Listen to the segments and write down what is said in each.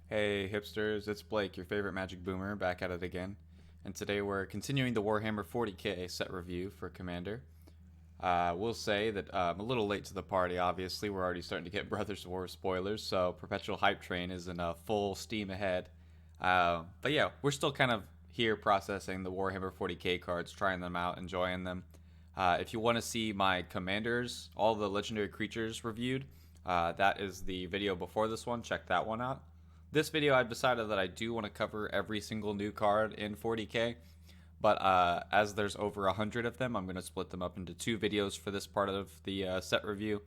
Hey hipsters, it's Blake, your favorite magic boomer, back at it again. And today we're continuing the Warhammer 40k set review for Commander. We'll say that I'm a little late to the party, obviously. We're already starting to get Brothers War spoilers, so Perpetual Hype Train is in full steam ahead. But yeah, we're still kind of here processing the Warhammer 40k cards, trying them out, enjoying them. If you want to see my Commanders, all the legendary creatures reviewed, that is the video before this one. Check that one out. This video, I've decided that I do want to cover every single new card in 40k, but as there's over 100 of them, I'm going to split them up into two videos for this part of the set review.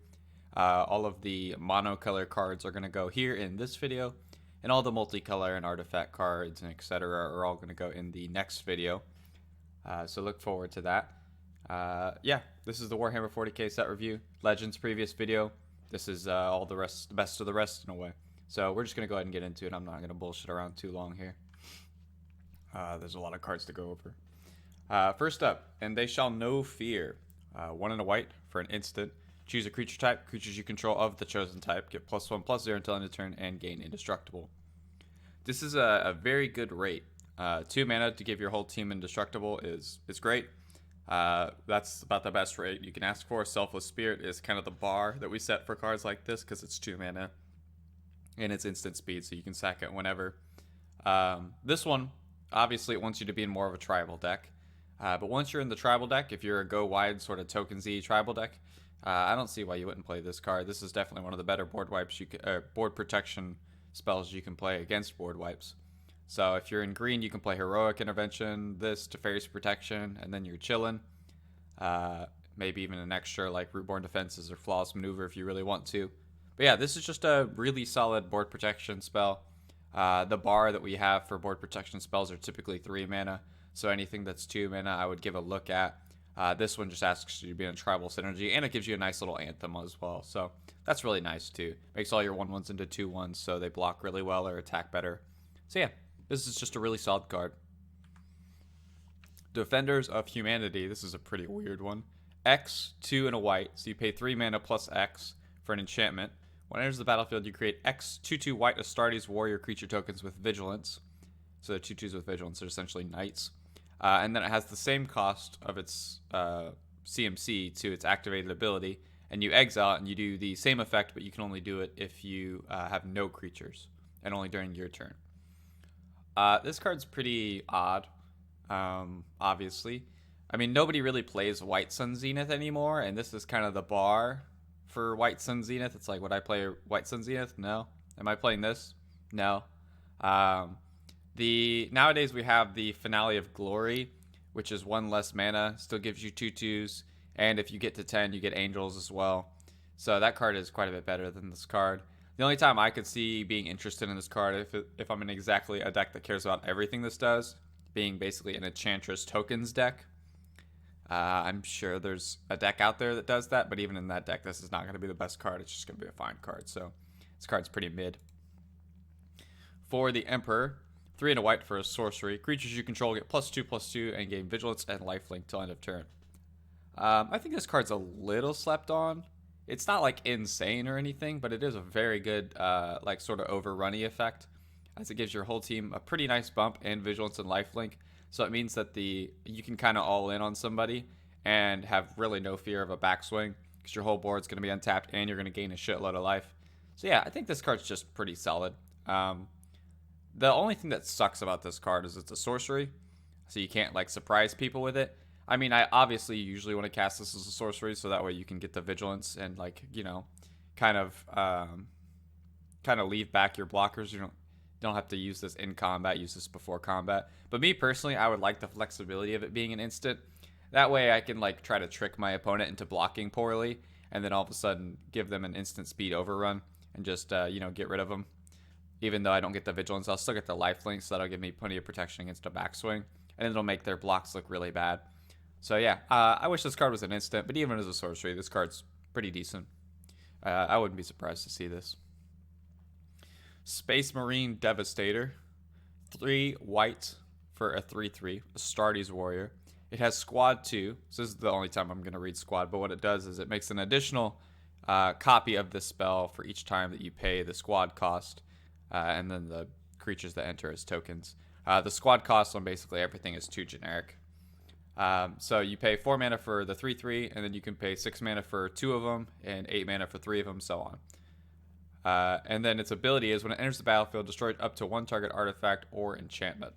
All of the monocolor cards are going to go here in this video, and all the multicolor and artifact cards and etc. are all going to go in the next video. So look forward to that. Yeah, this is the Warhammer 40k set review. Legends previous video. This is all the rest, the best of the rest in a way. So we're just going to go ahead and get into it. I'm not going to bullshit around too long here. There's a lot of cards to go over. First up, and they shall no fear. 1 and a white for an instant. Choose a creature type. Creatures you control of the chosen type get +1/+0 until end of turn and gain indestructible. This is a very good rate. 2 mana to give your whole team indestructible is great. That's about the best rate you can ask for. Selfless Spirit is kind of the bar that we set for cards like this because it's 2 mana. And it's instant speed, so you can sack it whenever. This one, obviously, it wants you to be in more of a tribal deck. But once you're in the tribal deck, if you're a go-wide sort of token-z tribal deck, I don't see why you wouldn't play this card. This is definitely one of the better board wipes board protection spells you can play against board wipes. So if you're in green, you can play Heroic Intervention, this, Teferi's Protection, and then you're chilling. Maybe even an extra like Rootborn Defenses or Flawless Maneuver if you really want to. But yeah, this is just a really solid board protection spell. The bar that we have for board protection spells are typically 3 mana, so anything that's 2 mana I would give a look at. This one just asks you to be in tribal synergy, and it gives you a nice little anthem as well, so that's really nice too. Makes all your 1/1s into 2/1s so they block really well or attack better. So yeah, this is just a really solid card. Defenders of Humanity, this is a pretty weird one. X, 2 and a white, so you pay 3 mana plus X for an enchantment. When it enters the battlefield, you create X 2/2 white Astartes warrior creature tokens with vigilance. So they're 2/2s with vigilance. They're essentially knights. And then it has the same cost of its CMC to its activated ability. And you exile and you do the same effect, but you can only do it if you have no creatures and only during your turn. This card's pretty odd, obviously. I mean, nobody really plays White Sun Zenith anymore, and this is kind of the bar for White Sun Zenith. It's like, would I play White Sun Zenith? No. Am I playing this? No. Nowadays we have the Finale of Glory, which is 1 less mana, still gives you 2/2s, and if you get to 10, you get Angels as well. So that card is quite a bit better than this card. The only time I could see being interested in this card if I'm in exactly a deck that cares about everything this does, being basically an Enchantress Tokens deck. I'm sure there's a deck out there that does that, but even in that deck, this is not going to be the best card. It's just going to be a fine card. So this card's pretty mid. For the Emperor, 3 and a white for a sorcery. Creatures you control get +2/+2 and gain vigilance and lifelink till end of turn. I think this card's a little slept on. It's not like insane or anything, but it is a very good like sort of overrunny effect, as it gives your whole team a pretty nice bump in vigilance and lifelink. So it means that you can kind of all in on somebody and have really no fear of a backswing because your whole board's going to be untapped and you're going to gain a shitload of life. So yeah, I think this card's just pretty solid. The only thing that sucks about this card is it's a sorcery, so you can't like surprise people with it. I mean, I obviously usually want to cast this as a sorcery so that way you can get the vigilance and like, you know, kind of leave back your blockers. You don't have to use this in combat, use this before combat. But me personally, I would like the flexibility of it being an instant. That way I can like try to trick my opponent into blocking poorly and then all of a sudden give them an instant speed overrun and just get rid of them. Even though I don't get the vigilance, I'll still get the lifelink, so that'll give me plenty of protection against a backswing, and it'll make their blocks look really bad. So yeah, I wish this card was an instant, but even as a sorcery, this card's pretty decent. I wouldn't be surprised to see this. Space Marine Devastator, 3 white for a 3/3, Astartes warrior. It has squad 2, so this is the only time I'm going to read squad, but what it does is it makes an additional copy of this spell for each time that you pay the squad cost. and then the creatures that enter as tokens. The squad cost on basically everything is 2 generic. So you pay 4 mana for the 3/3, and then you can pay 6 mana for 2 of them, and 8 mana for 3 of them, so on. And then its ability is when it enters the battlefield, destroy up to 1 target artifact or enchantment.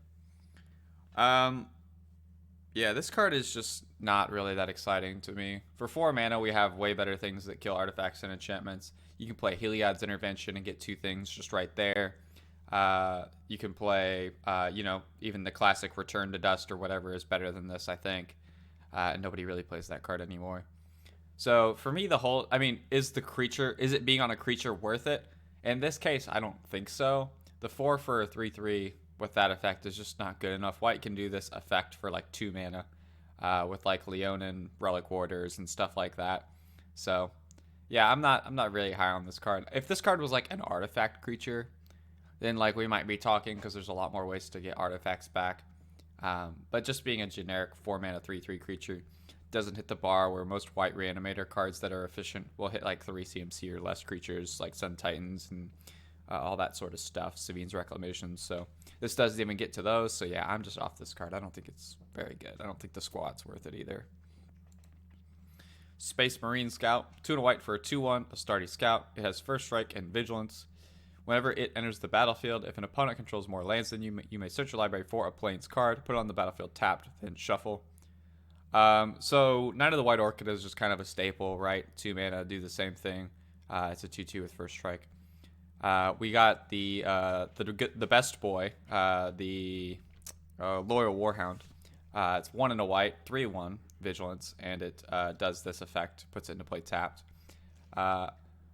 Yeah, this card is just not really that exciting to me. For 4 mana, we have way better things that kill artifacts and enchantments. You can play Heliod's Intervention and get 2 things just right there. You can play, even the classic Return to Dust or whatever is better than this, I think. And nobody really plays that card anymore. So for me, is it being on a creature worth it? In this case, I don't think so. The 4 for a 3/3 with that effect is just not good enough. White can do this effect for like 2 mana with like Leonin, Relic Warders, and stuff like that. So yeah, I'm not really high on this card. If this card was like an artifact creature, then like we might be talking, because there's a lot more ways to get artifacts back. But just being a generic 4 mana 3/3 creature doesn't hit the bar where most white reanimator cards that are efficient will hit like 3 CMC or less creatures like Sun Titans and all that sort of stuff, Savine's Reclamations. So this doesn't even get to those. So yeah, I'm just off this card. I don't think it's very good. I don't think the squad's worth it either. Space Marine Scout, 2 and a white for a 2/1 Astartes Scout. It has first strike and vigilance. Whenever it enters the battlefield, if an opponent controls more lands than you, you may search your library for a Plains card, put it on the battlefield tapped, then shuffle. So Knight of the White Orchid is just kind of a staple, right? 2 mana, do the same thing. It's a 2/2 with first strike. We got the best boy, the Loyal Warhound. It's 1 and a white, 3/1 vigilance, and it does this effect, puts it into play tapped.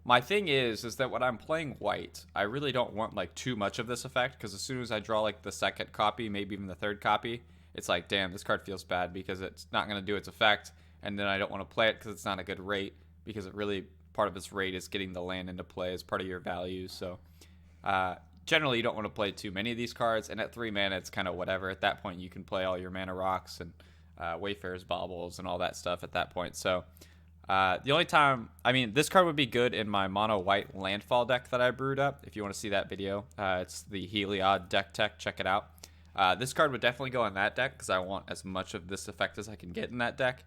My thing is that when I'm playing white, I really don't want like too much of this effect, because as soon as I draw like the second copy, maybe even the third copy, it's like, damn, this card feels bad because it's not going to do its effect, and then I don't want to play it because it's not a good rate, because it really, part of its rate is getting the land into play as part of your value. So generally you don't want to play too many of these cards, and at 3 mana it's kind of whatever. At that point you can play all your mana rocks and Wayfarer's Baubles and all that stuff at that point. So the only time, this card would be good in my mono white landfall deck that I brewed up. If you want to see that video, it's the Heliod deck tech. Check it out. This card would definitely go in that deck because I want as much of this effect as I can get in that deck.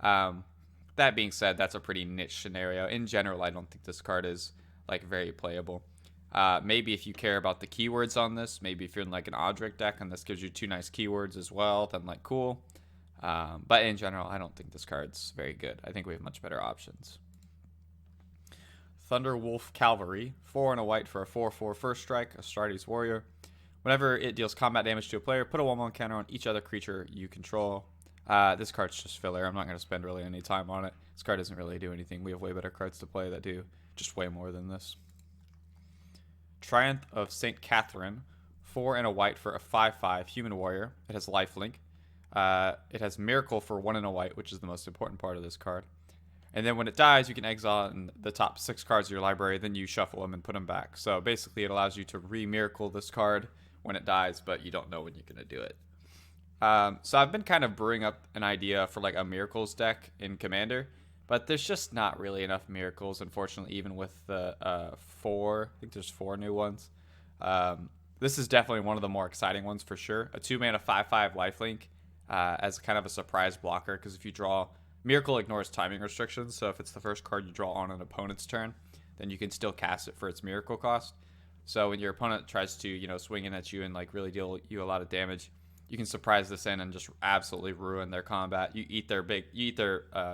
That being said, that's a pretty niche scenario. In general, I don't think this card is like very playable. Maybe if you care about the keywords on this, maybe if you're in like an Odric deck and this gives you 2 nice keywords as well, then like cool. But in general, I don't think this card's very good. I think we have much better options. Thunderwolf Cavalry, 4 and a white for a 4/4 first strike, Astartes Warrior. Whenever it deals combat damage to a player, put a 1/1 counter on each other creature you control. This card's just filler. I'm not going to spend really any time on it. This card doesn't really do anything. We have way better cards to play that do just way more than this. Triumph of St. Catherine, 4 and a white for a 5/5 human warrior. It has lifelink. It has Miracle for 1 and a white, which is the most important part of this card. And then when it dies, you can exile the top 6 cards of your library, then you shuffle them and put them back. So basically it allows you to re-Miracle this card when it dies, but you don't know when you're going to do it. So I've been kind of brewing up an idea for like a Miracles deck in Commander, but there's just not really enough Miracles, unfortunately, even with the 4. I think there's 4 new ones. This is definitely one of the more exciting ones for sure. A 2 mana 5/5 lifelink as kind of a surprise blocker, because if you draw... Miracle ignores timing restrictions, so if it's the first card you draw on an opponent's turn, then you can still cast it for its Miracle cost. So when your opponent tries to, swing in at you and like really deal you a lot of damage, you can surprise this in and just absolutely ruin their combat. You eat their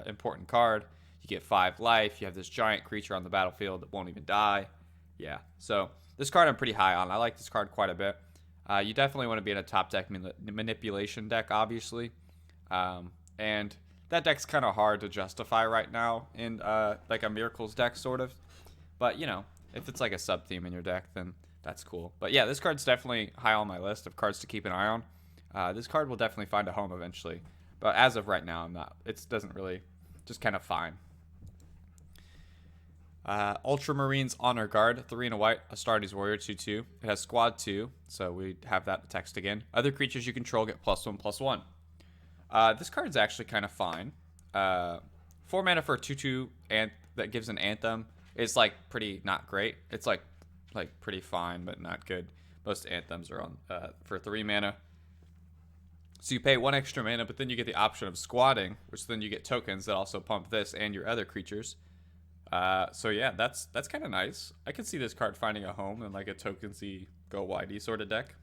important card. You get 5 life. You have this giant creature on the battlefield that won't even die. Yeah. So this card I'm pretty high on. I like this card quite a bit. You definitely want to be in a top deck manipulation deck, obviously, and that deck's kind of hard to justify right now in like a Miracles deck, sort of. But if it's like a sub theme in your deck, then that's cool. But yeah, this card's definitely high on my list of cards to keep an eye on. This card will definitely find a home eventually, but as of right now, I'm not. It doesn't really, just kind of fine. Ultramarines Honor Guard, 3 and a white, Astartes Warrior, 2/2. It has Squad 2, so we have that text again. Other creatures you control get +1/+1. This card's actually kind of fine. 4 mana for a 2/2 and that gives an Anthem is like pretty not great. It's like like pretty fine, but not good. Most anthems are on for 3 mana. So you pay 1 extra mana, but then you get the option of squatting, which then you get tokens that also pump this and your other creatures. So yeah, that's kind of nice. I could see this card finding a home in like a tokensy go widey sort of deck.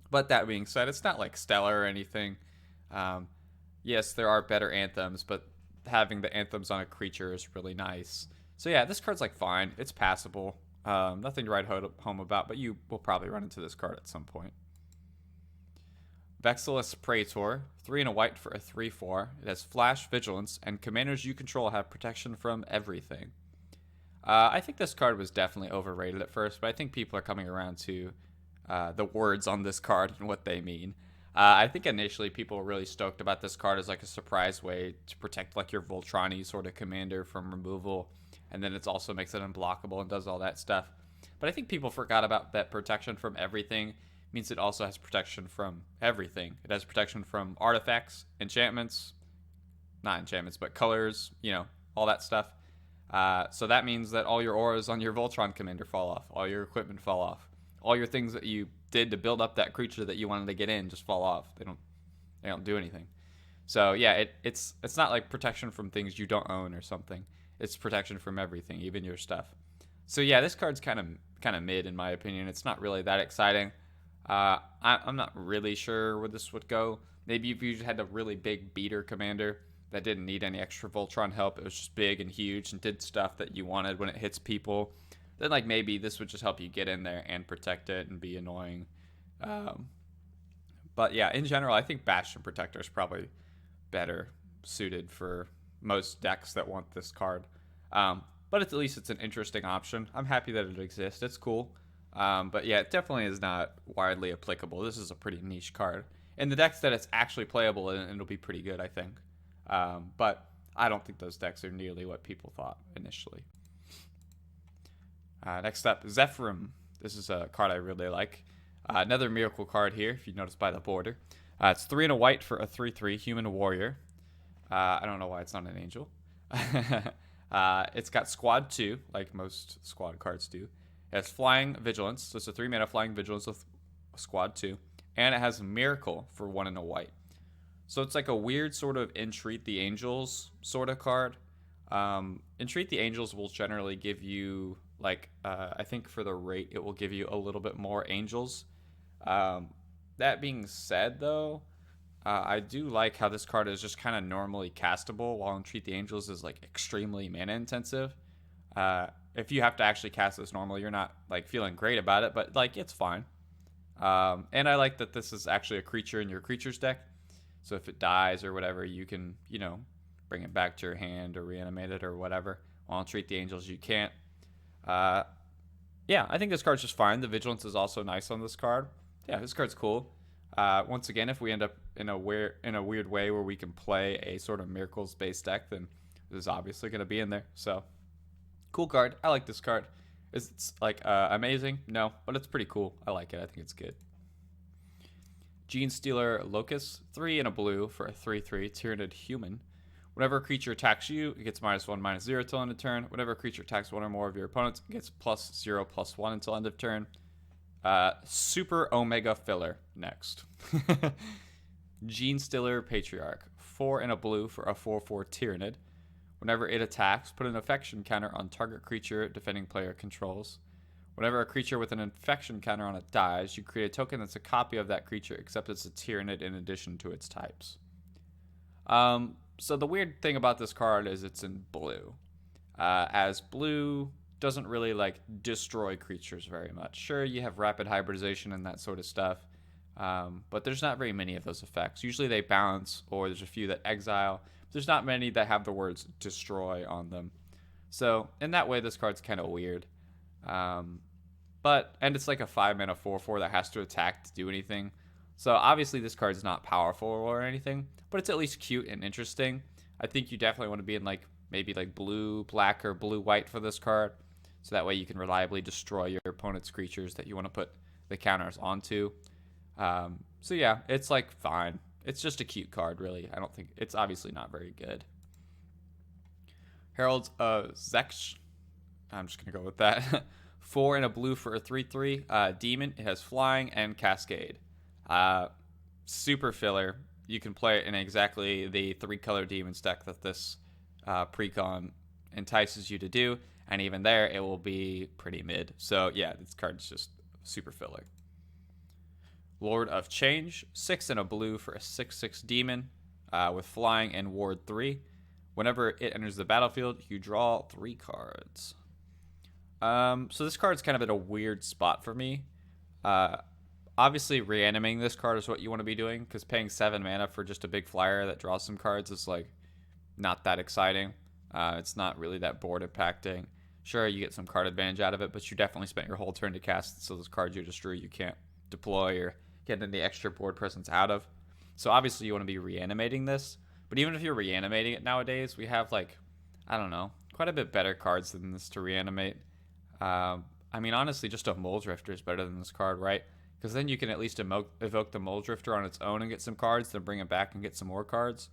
But that being said, it's not like stellar or anything. Um, yes, there are better anthems, but having the anthems on a creature is really nice. So yeah, this card's like fine. It's passable. Nothing to write home about, but you will probably run into this card at some point. Vexilus Praetor, 3 and a white for a 3/4. It has Flash, Vigilance, and commanders you control have protection from everything. I think this card was definitely overrated at first, but I think people are coming around to the words on this card and what they mean. I think initially people were really stoked about this card as like a surprise way to protect like your Voltron-y sort of commander from removal, and then it also makes it unblockable and does all that stuff. But I think people forgot about that protection from everything means it also has protection from everything. It has protection from artifacts, enchantments, not enchantments, but colors, all that stuff. So that means that all your auras on your Voltron commander fall off, all your equipment fall off, all your things that you did to build up that creature that you wanted to get in just fall off. They don't do anything. So yeah, it's not like protection from things you don't own or something. It's protection from everything, even your stuff. So yeah, this card's kind of mid in my opinion. It's not really that exciting. I'm not really sure where this would go. Maybe if you just had a really big beater commander that didn't need any extra Voltron help, it was just big and huge and did stuff that you wanted when it hits people, then like maybe this would just help you get in there and protect it and be annoying. But yeah, in general, I think Bastion Protector is probably better suited for most decks that want this card. But at least it's an interesting option. I'm happy that it exists. It's cool. But yeah, it definitely is not widely applicable. This is a pretty niche card. In the decks that it's actually playable in, it'll be pretty good, I think. But I don't think those decks are nearly what people thought initially. Next up, Zephyrim. This is a card I really like. Another miracle card here, if you notice by the border. It's 3 and a white for a 3/3 human warrior. I don't know why it's not an angel. It's got squad 2, like most squad cards do. It has flying vigilance, so it's a 3 mana flying vigilance with squad 2. And it has miracle for 1 and a white. So it's like a weird sort of Entreat the Angels sort of card. Entreat the Angels will generally give you, like, I think for the rate, it will give you a little bit more angels. That being said, though, I do like how this card is just kind of normally castable, while Entreat the Angels is, like, extremely mana intensive. If you have to actually cast this normally, you're not, like, feeling great about it, but, like, it's fine. And I like that this is actually a creature in your creatures deck. So if it dies or whatever, you can, bring it back to your hand or reanimate it or whatever. While Entreat the Angels, you can't. Yeah, I think this card's just fine. The Vigilance is also nice on this card. Yeah, this card's cool. Once again, if we end up in a weird way where we can play a sort of Miracles-based deck, then this is obviously going to be in there. So, cool card. I like this card. Is it like amazing? No, but it's pretty cool. I like it. I think it's good. Gene Stealer Locust, 3 and a blue for a 3/3 Tyrannid Human. Whenever a creature attacks you, it gets -1/-0 till end of turn. Whenever a creature attacks one or more of your opponents, it gets +0/+1 until end of turn. Super Omega Filler next. Gene Stealer Patriarch, 4 and a blue for a 4/4 Tyrannid. Whenever it attacks, put an affection counter on target creature defending player controls. Whenever a creature with an infection counter on it dies, you create a token that's a copy of that creature, except it's a Tyrannid in addition to its types. So the weird thing about this card is it's in blue. As blue doesn't really, like, destroy creatures very much. Sure, you have rapid hybridization and that sort of stuff, but there's not very many of those effects. Usually they bounce, or there's a few that exile. There's not many that have the words destroy on them. So in that way, this card's kind of weird. And it's like a 5 mana 4/4 that has to attack to do anything. So obviously this card's not powerful or anything, but it's at least cute and interesting. I think you definitely want to be in maybe blue black or blue white for this card, so that way you can reliably destroy your opponent's creatures that you want to put the counters onto. So yeah, it's fine. It's just a cute card, really. I don't think it's obviously not very good. Heralds of Zeksh. I'm just gonna go with that. 4 and a blue for a 3/3 demon. It has flying and cascade. Super filler. You can play it in exactly the 3-color demon stack that this precon entices you to do, and even there it will be pretty mid. So yeah, this card is just super filler. Lord of Change, 6 and a blue for a 6/6 demon with flying and ward 3. Whenever it enters the battlefield, you draw 3 cards. So this card's kind of in a weird spot for me. Obviously, reanimating this card is what you want to be doing, because paying 7 mana for just a big flyer that draws some cards is like not that exciting. It's not really that board impacting. Sure, you get some card advantage out of it, but you definitely spent your whole turn to cast, so those cards you just drew you can't deploy or get any extra board presence out of. So obviously you want to be reanimating this, but even if you're reanimating it nowadays, we have like, I don't know, quite a bit better cards than this to reanimate. I mean, honestly, just a Mole Drifter is better than this card, right? Because then you can at least evoke the Mole Drifter on its own and get some cards, then bring it back and get some more cards.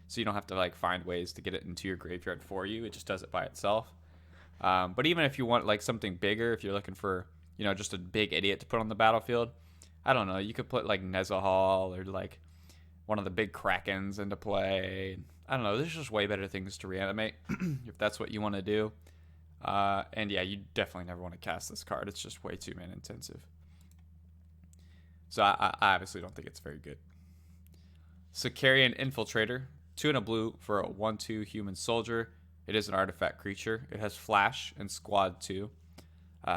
So you don't have to like find ways to get it into your graveyard for you. It just does it by itself. But even if you want like something bigger, if you're looking for, just a big idiot to put on the battlefield, I don't know, you could put like Nezahal or like one of the big Krakens into play. I don't know, there's just way better things to reanimate if that's what you want to do. And yeah, you definitely never want to cast this card. It's just way too mana intensive. So I obviously don't think it's very good. Sicarian Infiltrator, 2 and a blue for a 1/2 human soldier. It is an artifact creature. It has flash and squad 2.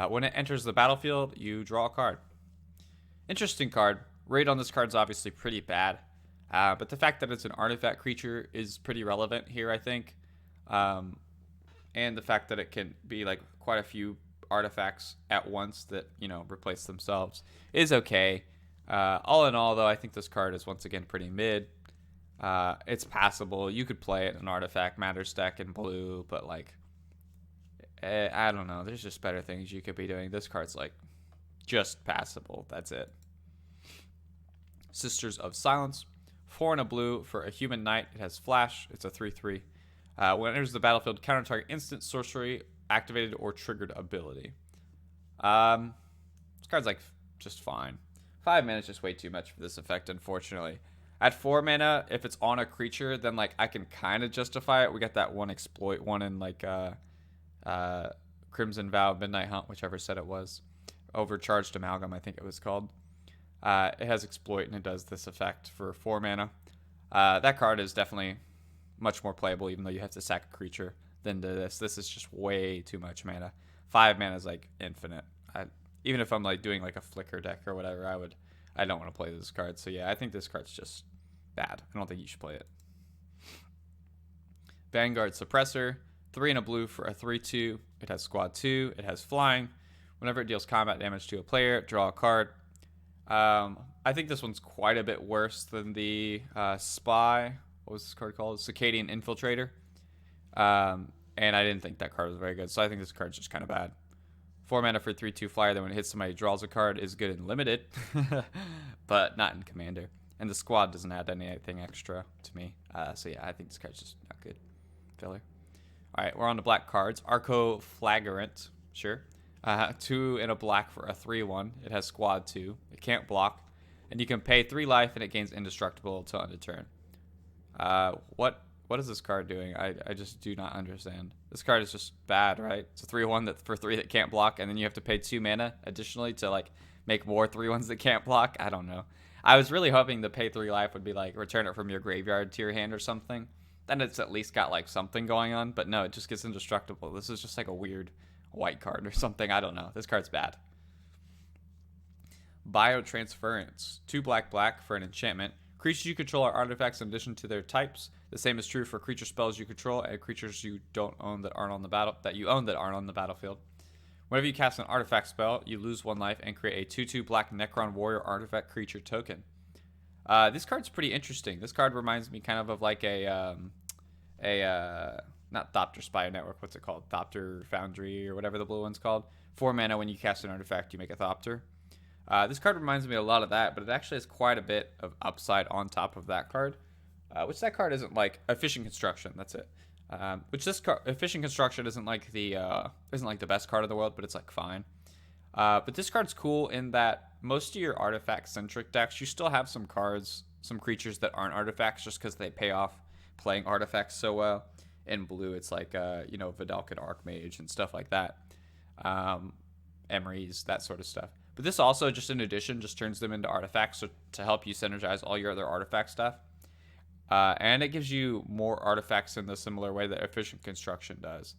When it enters the battlefield, you draw a card. Interesting card. Rate on this card is obviously pretty bad. But the fact that it's an artifact creature is pretty relevant here, I think. And the fact that it can be like quite a few artifacts at once that, replace themselves is okay. All in all, though, I think this card is once again pretty mid. It's passable. You could play it in an artifact matter stack in blue, but like, I don't know. There's just better things you could be doing. This card's like just passable. That's it. Sisters of Silence, 4 and a blue for a human knight. It has flash. It's a 3/3. When it enters the battlefield, counter target instant, sorcery, activated, or triggered ability. This card's like just fine. 5 mana is just way too much for this effect, unfortunately. At 4 mana, if it's on a creature, then like I can kind of justify it. We got that one exploit one in like Crimson Vow, Midnight Hunt, whichever set it was. Overcharged Amalgam, I think it was called. It has exploit and it does this effect for 4 mana. That card is definitely much more playable, even though you have to sack a creature than this. This is just way too much mana. 5 mana is like infinite. Even if I'm like doing like a flicker deck or whatever, I don't want to play this card. So yeah, I think this card's just bad. I don't think you should play it. Vanguard Suppressor, 3 and a blue for a 3/2. It has squad 2. It has flying. Whenever it deals combat damage to a player, draw a card. I think this one's quite a bit worse than the Spy. What was this card called? Circadian Infiltrator. And I didn't think that card was very good. So I think this card's just kind of bad. 4 mana for 3/2 flyer, then when it hits somebody, draws a card, is good in limited, but not in commander. And the squad doesn't add anything extra to me. So yeah, I think this card's just not good. Filler. All right, we're on to black cards. Arco Flagrant, sure. 2 and a black for a 3/1. It has squad 2. It can't block. And you can pay 3 life and it gains indestructible until end of turn. What is this card doing? I just do not understand. This card is just bad, right? It's a 3/1 that for 3 that can't block, and then you have to pay 2 mana additionally to like make more 3/1s that can't block. I don't know. I was really hoping the pay 3 life would be like return it from your graveyard to your hand or something. Then it's at least got like something going on, but no, it just gets indestructible. This is just like a weird white card or something. I don't know. This card's bad. Biotransference, 2 black for an enchantment. Creatures you control are artifacts in addition to their types. The same is true for creature spells you control and creatures you don't own that aren't on the battlefield. Whenever you cast an artifact spell, you lose 1 life and create a 2/2 black Necron Warrior artifact creature token. This card's pretty interesting. This card reminds me kind of like not Thopter Spy Network. What's it called? Thopter Foundry or whatever the blue one's called. 4 mana when you cast an artifact, you make a Thopter. This card reminds me a lot of that, but it actually has quite a bit of upside on top of that card. Which that card isn't like. Efficient Construction, that's it. Which this card, Efficient Construction isn't like the best card in the world, but it's like fine. But this card's cool in that most of your artifact-centric decks, you still have some cards, some creatures that aren't artifacts just because they pay off playing artifacts so well. In blue, it's like, Vidalcan Archmage and stuff like that. Emery's, that sort of stuff. But this also, just in addition, just turns them into artifacts to help you synergize all your other artifact stuff. And it gives you more artifacts in the similar way that Efficient Construction does.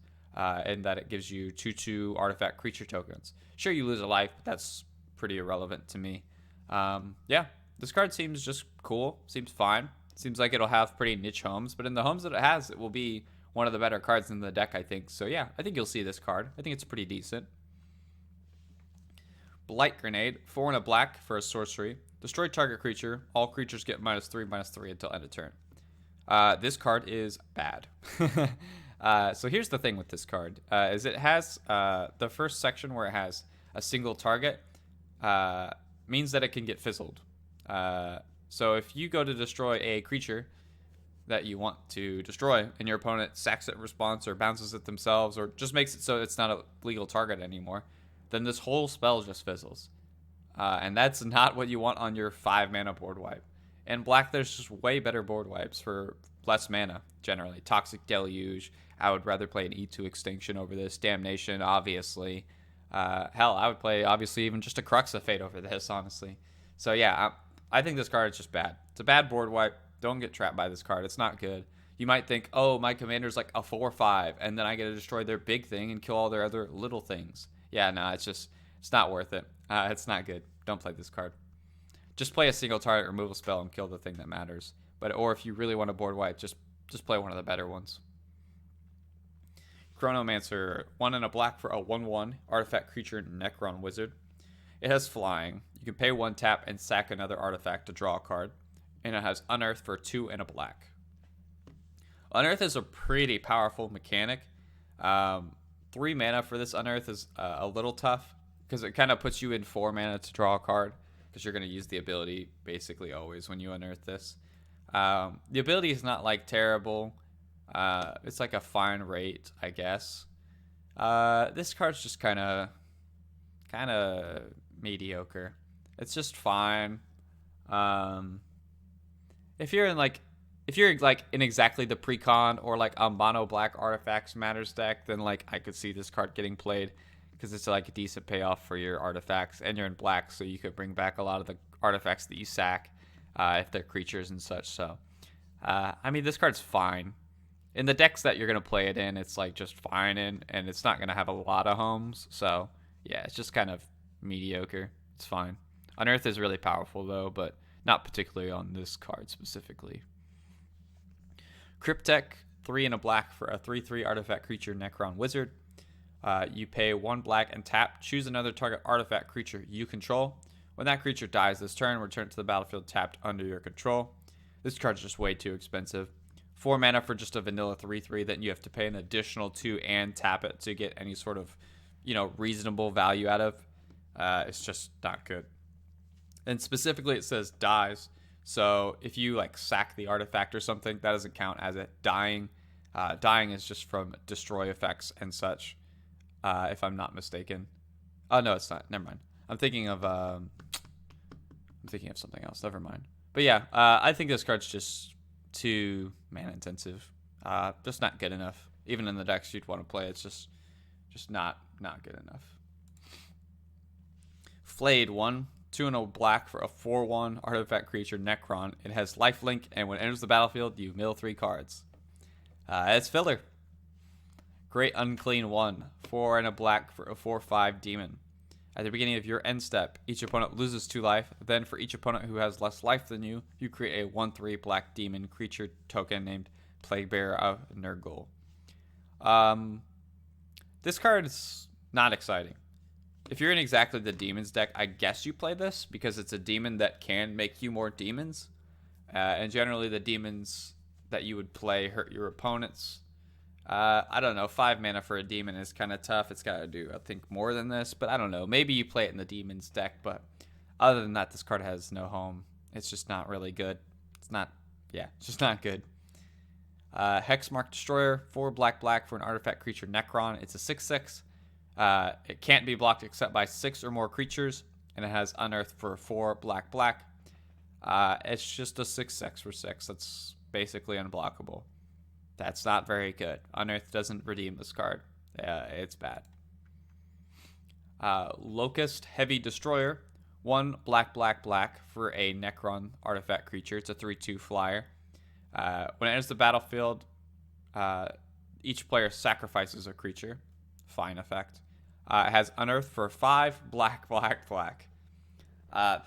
In that it gives you 2/2 artifact creature tokens. Sure, you lose a life, but that's pretty irrelevant to me. Yeah, this card seems just cool. Seems fine. Seems like it'll have pretty niche homes, but in the homes that it has, it will be one of the better cards in the deck, I think. So yeah, I think you'll see this card. I think it's pretty decent. Blight Grenade, 4 and a black for a sorcery. Destroy target creature. All creatures get -3/-3 until end of turn. This card is bad. So here's the thing with this card, is it has the first section where it has a single target, means that it can get fizzled. So if you go to destroy a creature that you want to destroy and your opponent sacks it in response or bounces it themselves or just makes it so it's not a legal target anymore, then this whole spell just fizzles. And that's not what you want on your 5 mana board wipe. In black, there's just way better board wipes for less mana, generally. Toxic Deluge. I would rather play an E2 Extinction over this. Damnation, obviously. Hell, I would play, obviously, even just a Crux of Fate over this, honestly. So, yeah, I think this card is just bad. It's a bad board wipe. Don't get trapped by this card. It's not good. You might think, oh, my commander's like a 4/5, and then I get to destroy their big thing and kill all their other little things. Yeah, no, it's not worth it. It's not good. Don't play this card. Just play a single target removal spell and kill the thing that matters. Or if you really want to board wipe, just play one of the better ones. Chronomancer, 1 and a black for a 1/1 artifact creature Necron Wizard. It has flying. You can pay 1 tap and sack another artifact to draw a card. And it has Unearth for 2 and a black. Unearth is a pretty powerful mechanic. 3 mana for this Unearth is a little tough because it kind of puts you in 4 mana to draw a card because you're going to use the ability basically always when you Unearth this. The ability is not like terrible. It's like a fine rate, I guess. This card's just kind of mediocre. It's just fine. If you're in exactly the precon or like a mono black artifacts matters deck, then like I could see this card getting played because it's like a decent payoff for your artifacts, and you're in black, so you could bring back a lot of the artifacts that you sack if they're creatures and such. So I mean, this card's fine. In the decks that you're gonna play it in, it's like just fine, and it's not gonna have a lot of homes. So yeah, it's just kind of mediocre. It's fine. Unearth is really powerful though, but not particularly on this card specifically. Cryptek, 3 and a black for a 3/3 artifact creature Necron Wizard. You pay 1 black and tap. Choose another target artifact creature you control. When that creature dies this turn, return it to the battlefield tapped under your control. This card's just way too expensive. 4 mana for just a vanilla 3/3, then you have to pay an additional 2 and tap it to get any sort of, reasonable value out of. It's just not good. And specifically it says dies. So if you like sack the artifact or something, that doesn't count as it dying. Dying is just from destroy effects and such, if I'm not mistaken. Oh no, it's not. Never mind. I'm thinking of something else. Never mind. But yeah, I think this card's just too mana intensive. Just not good enough. Even in the decks you'd want to play, it's just not good enough. Flayed, 1, 2 and a black for a 4/1 artifact creature Necron. It has lifelink, and when it enters the battlefield, you mill 3 cards. It's filler. Great Unclean 1, 4 and a black for a 4/5 demon. At the beginning of your end step, each opponent loses 2 life. Then for each opponent who has less life than you, you create a 1/3 black demon creature token named Plaguebearer of Nurgle. This card is not exciting. If you're in exactly the demons deck, I guess you play this because it's a demon that can make you more demons. And generally the demons that you would play hurt your opponents. I don't know. 5 mana for a demon is kind of tough. It's got to do, I think, more than this. But I don't know. Maybe you play it in the demons deck. But other than that, this card has no home. It's just not really good. It's just not good. Hexmark Destroyer, 4 black for an artifact creature Necron. It's a 6/6. It can't be blocked except by 6 or more creatures, and it has Unearth for 4 black black. It's just a 6/6 for 6. That's basically unblockable. That's not very good. Unearth doesn't redeem this card. It's bad. Locust Heavy Destroyer. 1 black black black for a Necron artifact creature. It's a 3/2 flyer. When it enters the battlefield, each player sacrifices a creature. Fine effect. It has Unearth for 5 black black black.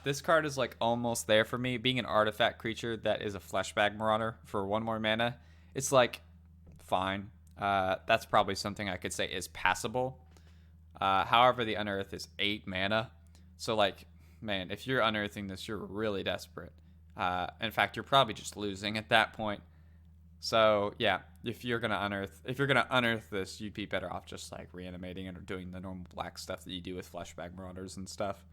This card is like almost there for me. Being an artifact creature that is a Fleshbag Marauder for 1 more mana, it's like fine. That's probably something I could say is passable. However, the Unearth is 8 mana. So like, man, if you're unearthing this, you're really desperate. In fact, you're probably just losing at that point. So yeah, if you're gonna unearth this, you'd be better off just like reanimating it or doing the normal black stuff that you do with Fleshbag Marauders and stuff.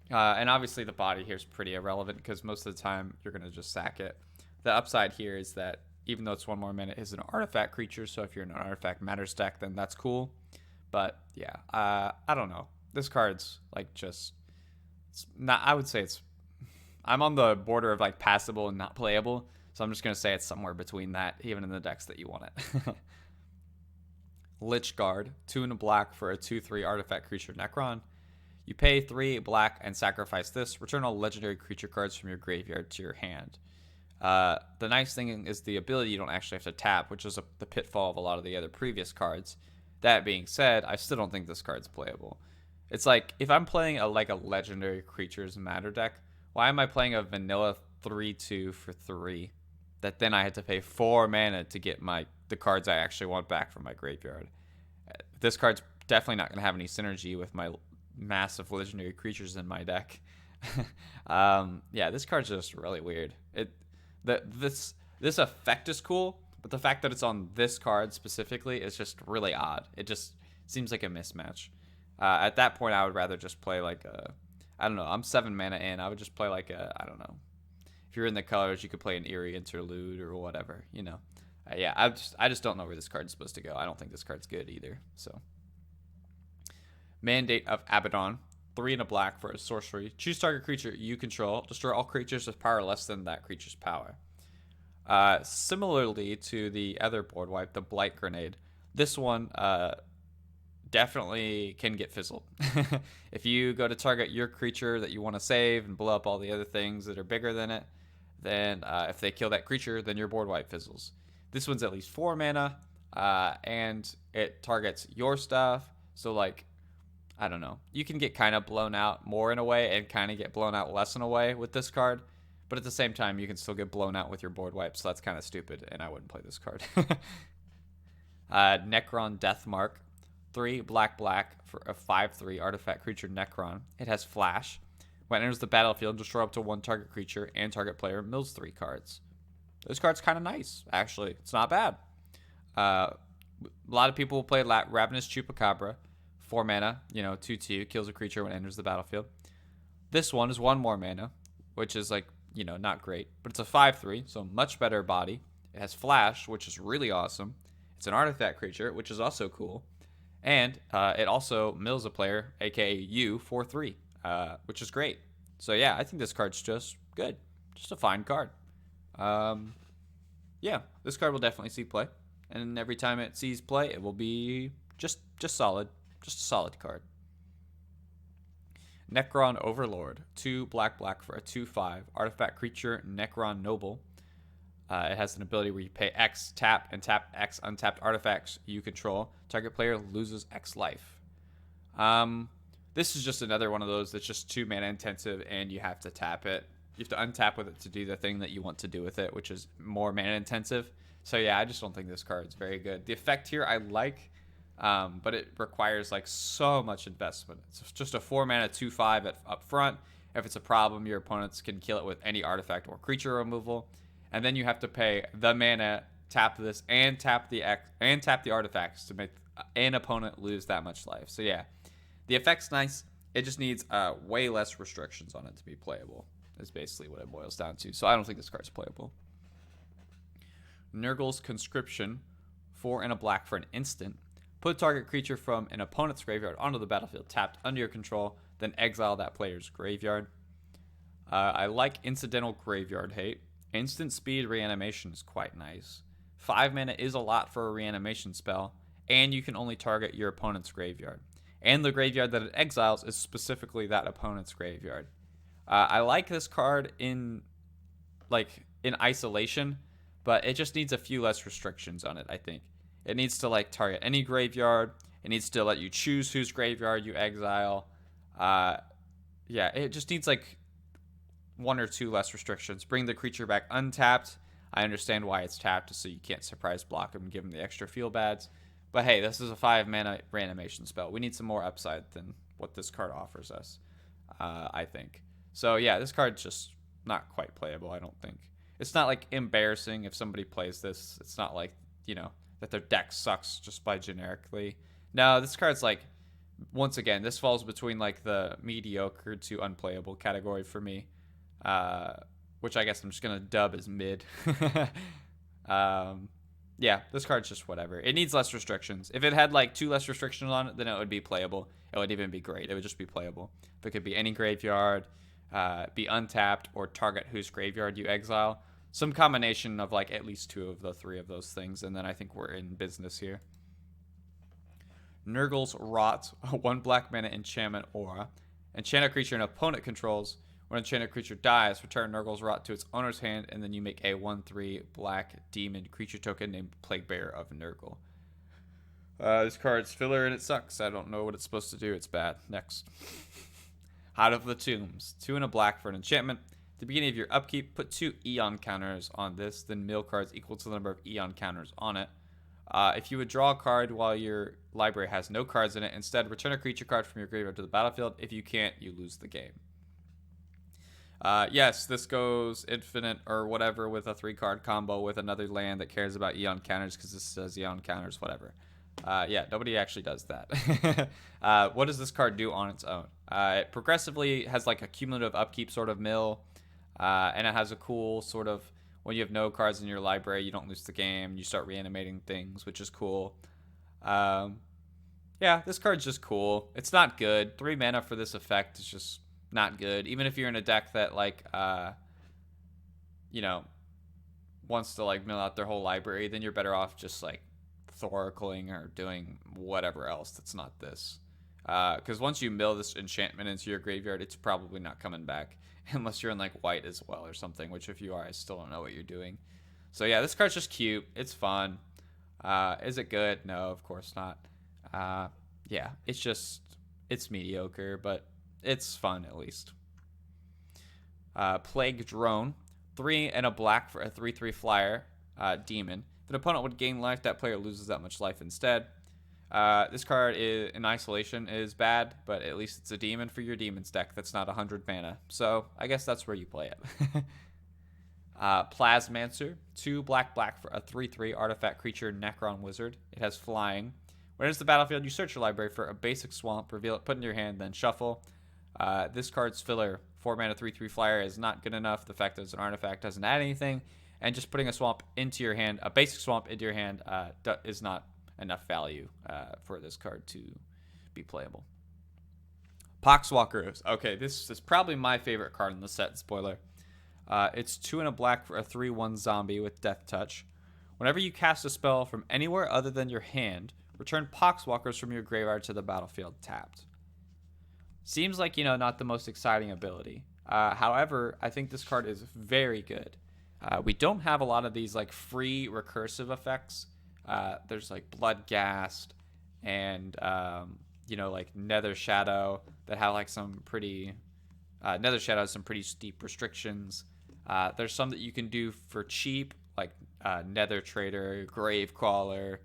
And obviously the body here is pretty irrelevant because most of the time you're gonna just sack it. The upside here is that even though it's 1 more mana, it's an artifact creature. So if you're in an artifact matters deck, then that's cool. But yeah, I don't know. This card's like just, it's not. I would say I'm on the border of like passable and not playable. So I'm just gonna say it's somewhere between that, even in the decks that you want it. Lich Guard, 2 and a black for a 2/3 artifact creature Necron. You pay 3 black and sacrifice this. Return all legendary creature cards from your graveyard to your hand. The nice thing is the ability you don't actually have to tap, which is the pitfall of a lot of the other previous cards. That being said, I still don't think this card's playable. It's like, if I'm playing a legendary creatures matter deck, why am I playing a vanilla 3/2 for 3 that then I had to pay 4 mana to get the cards I actually want back from my graveyard? This card's definitely not going to have any synergy with my massive legendary creatures in my deck. Yeah, this card's just really weird. This effect is cool, but the fact that it's on this card specifically is just really odd. It just seems like a mismatch. At that point, I would rather just play like I don't know. I'm 7 mana in. I would just play like I don't know. If you're in the colors, you could play an Eerie Interlude or whatever, you know. Yeah, I just don't know where this card's supposed to go. I don't think this card's good either. So, Mandate of Abaddon, 3 and a black for a sorcery. Choose target creature you control. Destroy all creatures with power less than that creature's power. Similarly to the other board wipe, the Blight Grenade, this one definitely can get fizzled. If you go to target your creature that you want to save and blow up all the other things that are bigger than it, then if they kill that creature, then your board wipe fizzles. This one's at least 4 mana, and it targets your stuff. So like, I don't know. You can get kind of blown out more in a way and kind of get blown out less in a way with this card. But at the same time, you can still get blown out with your board wipe, so that's kind of stupid, and I wouldn't play this card. Necron Deathmark, 3 black black for a 5/3 artifact creature Necron. It has Flash. When it enters the battlefield, destroy up to 1 target creature, and target player mills 3 cards. This card's kind of nice, actually. It's not bad. A lot of people will play Ravenous Chupacabra. 4 mana, 2/2, kills a creature when it enters the battlefield. This one is 1 more mana, which is like, not great. But it's a 5/3, so much better body. It has Flash, which is really awesome. It's an artifact creature, which is also cool. And it also mills a player, aka you, for 3, which is great. So yeah, I think this card's just good. Just a fine card. Yeah, this card will definitely see play. And every time it sees play, it will be just solid. Just a solid card. Necron Overlord, 2 black black for a 2/5 artifact creature Necron Noble. It has an ability where you pay X, tap, and tap X untapped artifacts you control. Target player loses X life. This is just another one of those that's just 2 mana intensive, and you have to tap it. You have to untap with it to do the thing that you want to do with it, which is more mana intensive. So yeah, I just don't think this card's very good. The effect here I like, but it requires like so much investment. It's just a 4 mana 2/5 up front. If it's a problem, your opponents can kill it with any artifact or creature removal, and then you have to pay the mana, tap this, and tap the artifacts to make an opponent lose that much life. So yeah, the effect's nice. It just needs way less restrictions on it to be playable. Is basically what it boils down to. So I don't think this card's playable. Nurgle's Conscription, 4 and a black for an instant. Put target creature from an opponent's graveyard onto the battlefield tapped under your control, then exile that player's graveyard. I like incidental graveyard hate. Instant speed reanimation is quite nice. 5 mana is a lot for a reanimation spell, and you can only target your opponent's graveyard. And the graveyard that it exiles is specifically that opponent's graveyard. I like this card in isolation, but it just needs a few less restrictions on it, I think. It needs to target any graveyard. It needs to let you choose whose graveyard you exile. It just needs 1 or 2 less restrictions. Bring the creature back untapped. I understand why it's tapped, so you can't surprise block him and give him the extra feel bads. But hey, this is a 5 mana reanimation spell. We need some more upside than what this card offers us, I think. So yeah, this card's just not quite playable, I don't think. It's not embarrassing if somebody plays this. It's not that their deck sucks just by generically. No, this card's once again, this falls between the mediocre to unplayable category for me. Which I guess I'm just gonna dub as mid. Yeah, this card's just whatever. It needs less restrictions. If it had 2 less restrictions on it, then it would be playable. It would even be great. It would just be playable. If it could be any graveyard, be untapped, or target whose graveyard you exile. Some combination of at least 2 of the 3 of those things, and then I think we're in business here. Nurgle's Rot, a 1 black mana enchantment aura. Enchant a creature an opponent controls. When an enchanted creature dies, return Nurgle's Rot to its owner's hand, and then you make a 1/3 black demon creature token named Plaguebearer of Nurgle. This card's filler and it sucks. I don't know what it's supposed to do. It's bad. Next. Out of the Tombs. 2 and a black for an enchantment. At the beginning of your upkeep, put 2 Eon counters on this, then mill cards equal to the number of Eon counters on it. If you would draw a card while your library has no cards in it, instead return a creature card from your graveyard to the battlefield. If you can't, you lose the game. Yes, this goes infinite or whatever with a 3-card combo with another land that cares about Eon counters because this says Eon counters, whatever. Yeah, nobody actually does that. What does this card do on its own? It progressively has a cumulative upkeep sort of mill, and it has a cool sort of, when you have no cards in your library, you don't lose the game, you start reanimating things, which is cool. Yeah, this card's just cool. It's not good. 3 mana for this effect is just not good. Even if you're in a deck that wants to mill out their whole library, then you're better off just Thoracling or doing whatever else that's not this. Because once you mill this enchantment into your graveyard, it's probably not coming back unless you're in white as well or something, which if you are, I still don't know what you're doing. So yeah, this card's just cute. It's fun. Is it good? No, of course not. Yeah, it's mediocre, but it's fun at least. Plague Drone. 3 and a black for a 3/3 flyer demon. If an opponent would gain life, that player loses that much life instead. This card in isolation is bad, but at least it's a demon for your demons deck that's not 100 mana. So I guess that's where you play it. Plasmancer. 2 black for a 3/3 artifact creature Necron Wizard. It has flying. When it enters the battlefield, you search your library for a basic swamp, reveal it, put it in your hand, then shuffle. This card's filler, 4 mana 3/3 flyer, is not good enough. The fact that it's an artifact doesn't add anything, and just putting a swamp into your hand, a basic swamp into your hand, is not enough value for this card to be playable. Poxwalkers. Okay, this is probably my favorite card in the set, spoiler. It's 2 and a black for a 3/1 zombie with Death Touch. Whenever you cast a spell from anywhere other than your hand, return Poxwalkers from your graveyard to the battlefield tapped. Seems like, not the most exciting ability. However, I think this card is very good. We don't have a lot of these free recursive effects. There's Bloodghast and Nether Shadow that have some pretty Nether Shadow has some pretty steep restrictions. There's some that you can do for cheap, Nether Trader, Gravecrawler,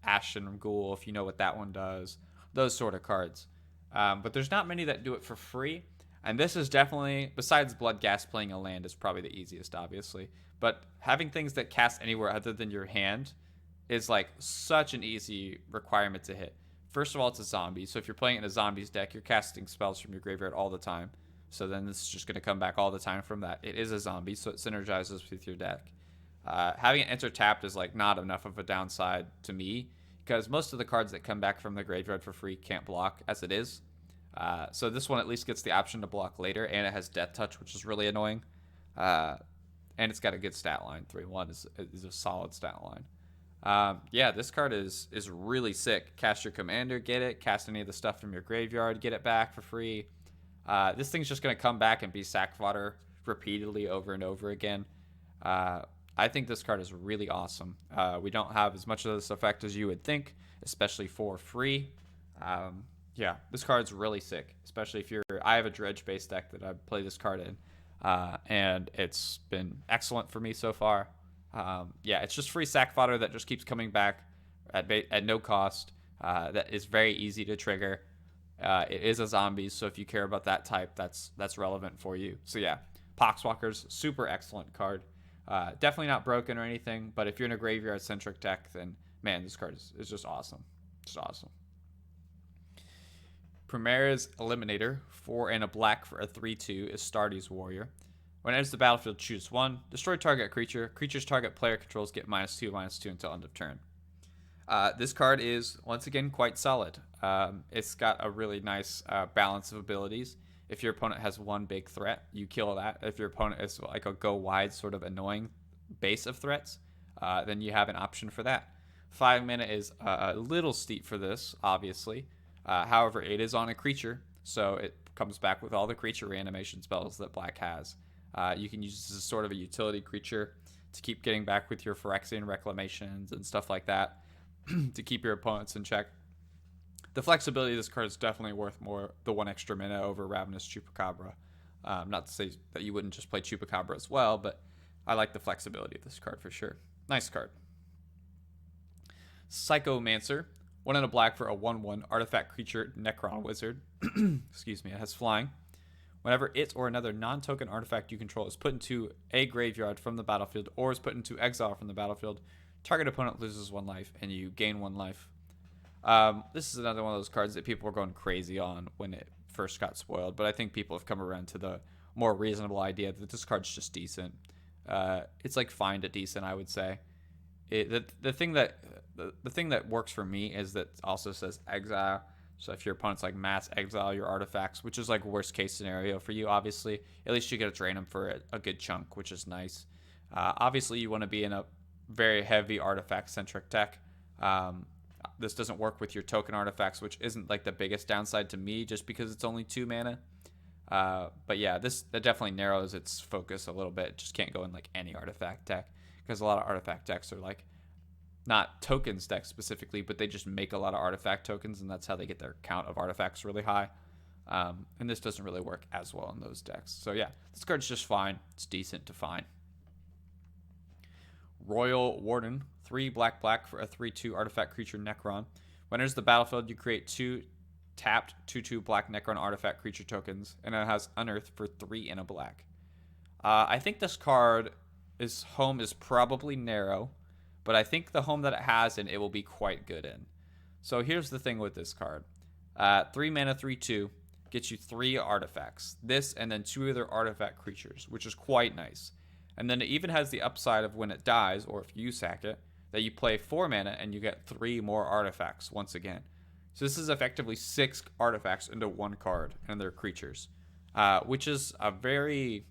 Ashen Ghoul, if you know what that one does. Those sort of cards. But there's not many that do it for free. And this is definitely, besides Bloodghast, playing a land is probably the easiest, obviously. But having things that cast anywhere other than your hand is such an easy requirement to hit. First of all, it's a zombie. So if you're playing in a zombies deck, you're casting spells from your graveyard all the time. So then this is just going to come back all the time from that. It is a zombie, so it synergizes with your deck. Having it enter tapped is not enough of a downside to me, because most of the cards that come back from the graveyard for free can't block as it is. So this one at least gets the option to block later, and it has Death Touch, which is really annoying. And it's got a good stat line. 3/1 is a solid stat line. Yeah, this card is really sick. Cast your commander, get it. Cast any of the stuff from your graveyard, get it back for free. This thing's just going to come back and be sack fodder repeatedly over and over again. I think this card is really awesome. We don't have as much of this effect as you would think, especially for free. Yeah, this card's really sick, especially if you're... I have a dredge-based deck that I play this card in, and it's been excellent for me so far. Yeah, it's just free sack fodder that just keeps coming back at no cost. That is very easy to trigger. It is a zombie, so if you care about that type, that's relevant for you. So yeah, Poxwalker's super excellent card. Definitely not broken or anything, but if you're in a graveyard-centric deck, then man, this card is just awesome. Just awesome. Primera's Eliminator, 4 and a black for a 3/2 is Stardy's Warrior. When it enters the battlefield, choose 1. Destroy target creature. Creatures target player controls get -2/-2 until end of turn. This card is, once again, quite solid. It's got a really nice balance of abilities. If your opponent has one big threat, you kill that. If your opponent is like a go wide sort of annoying base of threats, then you have an option for that. 5 mana is a little steep for this, obviously. However, it is on a creature, so it comes back with all the creature reanimation spells that black has. You can use this as sort of a utility creature to keep getting back with your Phyrexian Reclamations and stuff like that to keep your opponents in check. The flexibility of this card is definitely worth more the 1 extra mana over Ravenous Chupacabra. Not to say that you wouldn't just play Chupacabra as well, but I like the flexibility of this card for sure. Nice card. Psychomancer. 1 and a black for a 1/1 artifact creature Necron Wizard. Excuse me, it has flying. Whenever it or another non-token artifact you control is put into a graveyard from the battlefield or is put into exile from the battlefield, target opponent loses 1 life and you gain 1 life. This is another one of those cards that people were going crazy on when it first got spoiled, but I think people have come around to the more reasonable idea that this card's just decent. It's like fine to decent, I would say. The thing that works for me is that it also says exile. So if your opponent's like mass exile your artifacts, which is like worst case scenario for you, obviously, at least you get to drain them for a good chunk, which is nice. Obviously, you want to be in a very heavy artifact centric deck. This doesn't work with your token artifacts, which isn't like the biggest downside to me, just because it's only 2 mana. But yeah, that definitely narrows its focus a little bit. It just can't go in like any artifact deck, because a lot of artifact decks are like not tokens decks specifically, but they just make a lot of artifact tokens, and that's how they get their count of artifacts really high. And this doesn't really work as well in those decks. So yeah, this card's just fine. It's decent to fine. Royal Warden, 3 black for a 3/2 artifact creature Necron. When it enters the battlefield, you create 2 tapped 2/2 black Necron artifact creature tokens, and it has Unearth for 3 and a black. I think this card, its home is probably narrow, but I think the home that it has in, it will be quite good in. So here's the thing with this card. 3 mana, 3/2, gets you 3 artifacts. This and then 2 other artifact creatures, which is quite nice. And then it even has the upside of when it dies, or if you sack it, that you play 4 mana and you get 3 more artifacts once again. So this is effectively 6 artifacts into 1 card and their creatures, which is a very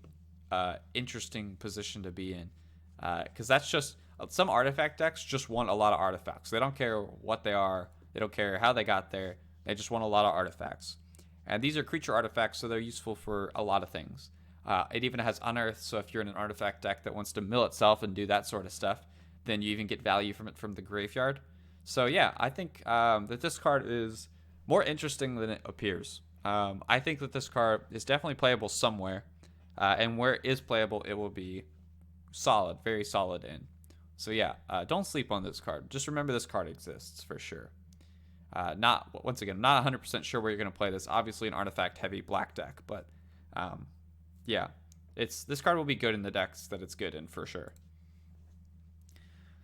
interesting position to be in. Because that's just... Some artifact decks just want a lot of artifacts. They don't care what they are. They don't care how they got there. They just want a lot of artifacts. And these are creature artifacts, so they're useful for a lot of things. It even has Unearth, so if you're in an artifact deck that wants to mill itself and do that sort of stuff, then you even get value from it from the graveyard. So yeah, I think that this card is more interesting than it appears. I think that this card is definitely playable somewhere. And where it is playable, it will be solid, very solid in. So yeah, don't sleep on this card. Just remember this card exists for sure. Once again, not 100% sure where you're going to play this. Obviously an artifact-heavy black deck, but yeah, this card will be good in the decks that it's good in for sure.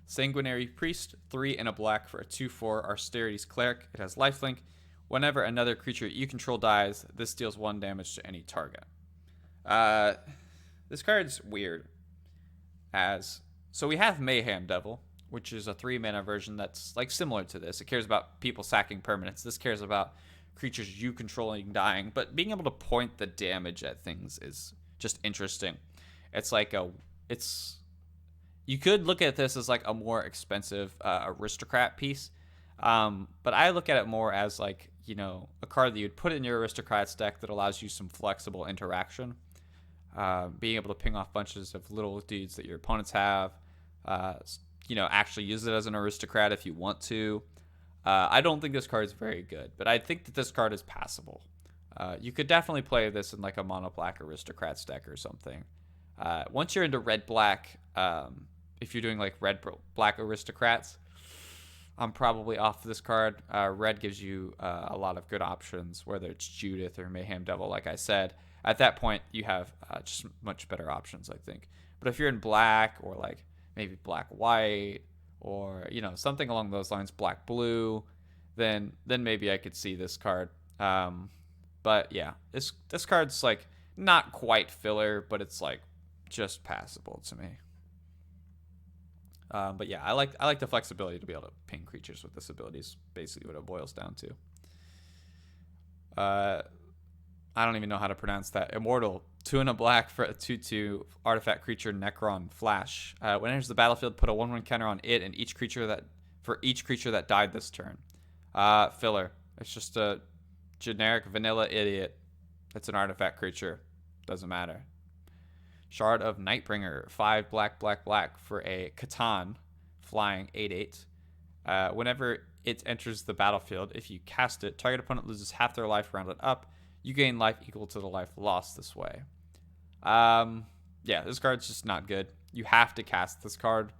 Sanguinary Priest, 3 and a black for a 2/4 Austerity's Cleric. It has lifelink. Whenever another creature you control dies, this deals 1 damage to any target. This card's weird. So we have Mayhem Devil, which is a 3-mana version that's like similar to this. It cares about people sacking permanents. This cares about creatures you controlling dying, but being able to point the damage at things is just interesting. It's like it's you could look at this as like a more expensive aristocrat piece, but I look at it more as like, you know, a card that you'd put in your aristocrats deck that allows you some flexible interaction, being able to ping off bunches of little dudes that your opponents have. You know, actually use it as an aristocrat if you want to. I don't think this card is very good, but I think that this card is passable. You could definitely play this in like a mono black aristocrats deck or something. Once you're into red black, if you're doing like red black aristocrats, I'm probably off this card. Red gives you a lot of good options, whether it's Judith or Mayhem Devil, like I said. At that point, you have just much better options, I think. But if you're in black or like maybe black white or, you know, something along those lines, black blue, then maybe I could see this card. But yeah, this card's like not quite filler, but it's like just passable to me. But yeah, I like the flexibility to be able to ping creatures with this ability is basically what it boils down to. I don't even know how to pronounce that. Immortal, 2 and a black for a 2/2 artifact creature Necron Flash. When it enters the battlefield, put a 1/1 counter on it and each creature that died this turn. Filler. It's just a generic vanilla idiot. It's an artifact creature. Doesn't matter. Shard of Nightbringer, 5 black for a Catan, flying 8/8. Whenever it enters the battlefield, if you cast it, target opponent loses half their life rounded up. You gain life equal to the life lost this way. Yeah, this card's just not good. You have to cast this card.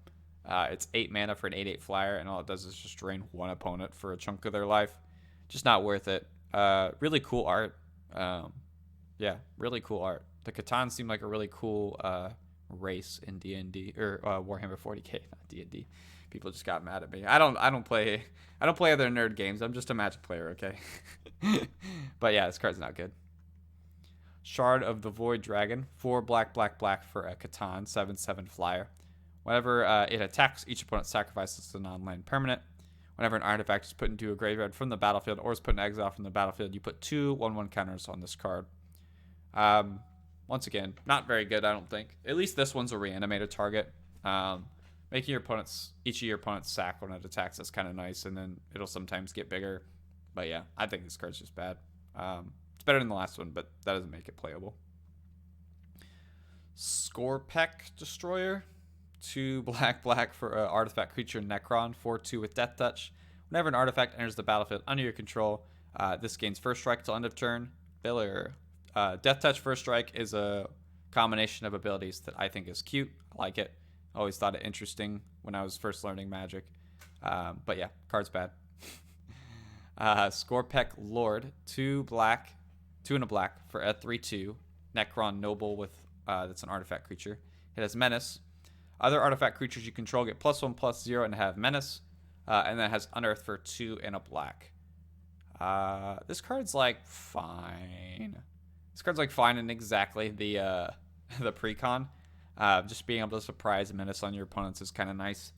It's 8 mana for an 8/8 flyer, and all it does is just drain one opponent for a chunk of their life. Just not worth it. Really cool art. Yeah, really cool art. The Catan seemed like a really cool race in D&D or Warhammer 40k, not D&D. People just got mad at me. I don't play other nerd games. I'm just a Magic player, okay? But yeah, this card's not good. Shard of the Void Dragon, 4 black for a Catan, 7/7 flyer. Whenever it attacks, each opponent sacrifices a non-land permanent. Whenever an artifact is put into a graveyard from the battlefield or is put in exile from the battlefield, you put 2 1/1 counters on this card. Once again, not very good, I don't think. At least this one's a reanimated target. Making each of your opponents sack when it attacks is kind of nice, and then it'll sometimes get bigger. But yeah, I think this card's just bad. It's better than the last one, but that doesn't make it playable. Scorpek Destroyer, 2 black for an artifact creature Necron, 4/2 with Death Touch. Whenever an artifact enters the battlefield under your control, this gains first strike till end of turn. Filler. Death Touch first strike is a combination of abilities that I think is cute. I like it. Always thought it interesting when I was first learning Magic. But yeah, card's bad. Scorpek Lord, 2 and a black for a 3/2 Necron Noble with that's an artifact creature. It has Menace. Other artifact creatures you control get +1/+0 and have Menace. And then it has Unearth for 2 and a black. This card's like fine. This card's like fine in exactly the precon. Just being able to surprise Menace on your opponents is kind of nice.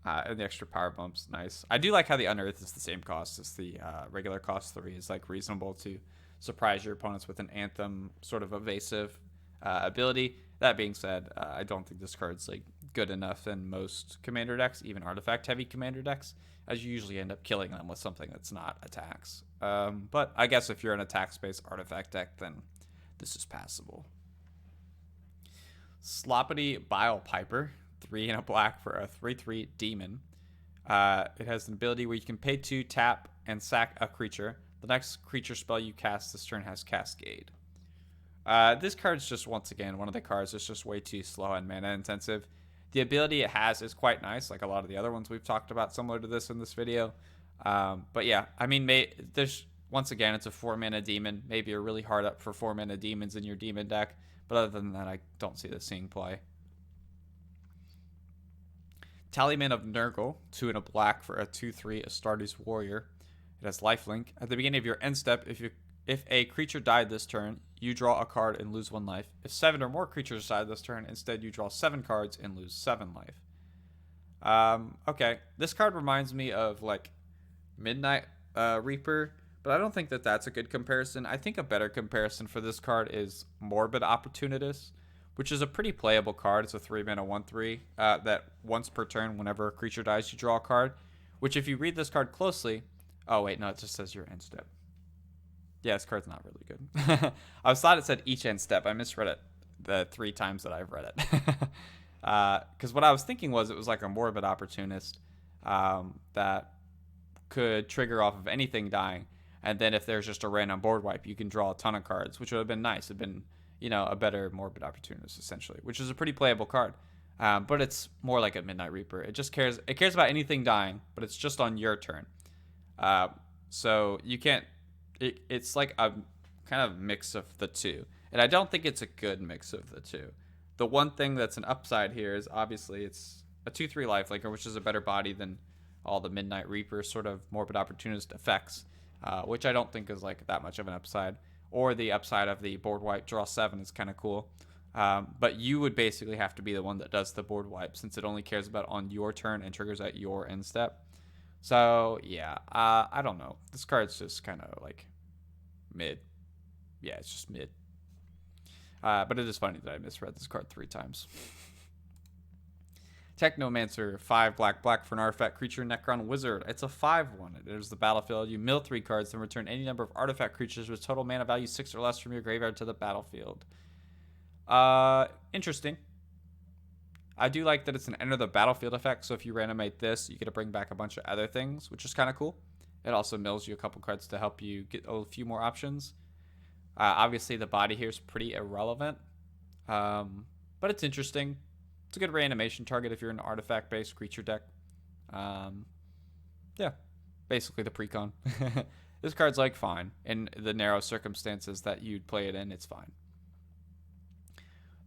And the extra power bump's nice. I do like how the Unearth is the same cost as the regular cost 3. Is like reasonable to surprise your opponents with an Anthem sort of evasive ability. That being said, I don't think this card's like good enough in most commander decks, even artifact heavy commander decks, as you usually end up killing them with something that's not attacks. But I guess if you're an attack-based artifact deck, then this is passable. Sloppity Bile Piper, 3 and a black for a 3/3 demon. It has an ability where you can pay 2, tap, and sack a creature. The next creature spell you cast this turn has Cascade. This card's just, once again, one of the cards that's just way too slow and mana intensive. The ability it has is quite nice, like a lot of the other ones we've talked about similar to this in this video. But yeah, I mean, there's once again, it's a 4-mana demon. Maybe you're really hard up for 4-mana demons in your demon deck. But other than that, I don't see this seeing play. Tallyman of Nurgle, 2 and a black for a 2/3 Astartes Warrior. It has lifelink. At the beginning of your end step, if a creature died this turn, you draw a card and lose 1 life. If 7 or more creatures died this turn, instead you draw 7 cards and lose 7 life. Okay. This card reminds me of like Midnight Reaper, but I don't think that that's a good comparison. I think a better comparison for this card is Morbid Opportunist, which is a pretty playable card. It's a 3-mana 1/3 that once per turn, whenever a creature dies, you draw a card. Which, if you read this card closely, oh wait, no, it just says your end step. Yeah, this card's not really good. I thought it said each end step. I misread it the 3 times that I've read it. Because what I was thinking was it was like a Morbid Opportunist that could trigger off of anything dying, and then if there's just a random board wipe, you can draw a ton of cards, which would have been nice. It'd been, a better Morbid Opportunist essentially, which is a pretty playable card. But it's more like a Midnight Reaper. It cares about anything dying, but it's just on your turn. So you can't. It's like a kind of mix of the two, and I don't think it's a good mix of the two. The one thing that's an upside here is obviously it's a 2/3 lifelinker, which is a better body than all the Midnight Reaper sort of Morbid Opportunist effects, which I don't think is like that much of an upside. Or the upside of the board wipe, draw 7 is kind of cool. But you would basically have to be the one that does the board wipe, since it only cares about on your turn and triggers at your end step. So yeah, I don't know. This card's just kind of like mid. Yeah, it's just mid. But it is funny that I misread this card 3 times. Technomancer, 5 black for an artifact creature, Necron Wizard. It's a 5/1. It enters the battlefield. You mill 3 cards, then return any number of artifact creatures with total mana value 6 or less from your graveyard to the battlefield. Interesting. I do like that it's an enter the battlefield effect, so if you reanimate this, you get to bring back a bunch of other things, which is kind of cool. It also mills you a couple cards to help you get a few more options. Obviously, the body here is pretty irrelevant, but it's interesting. It's a good reanimation target if you're an artifact-based creature deck. Yeah, basically the precon. This card's like fine. In the narrow circumstances that you'd play it in, it's fine.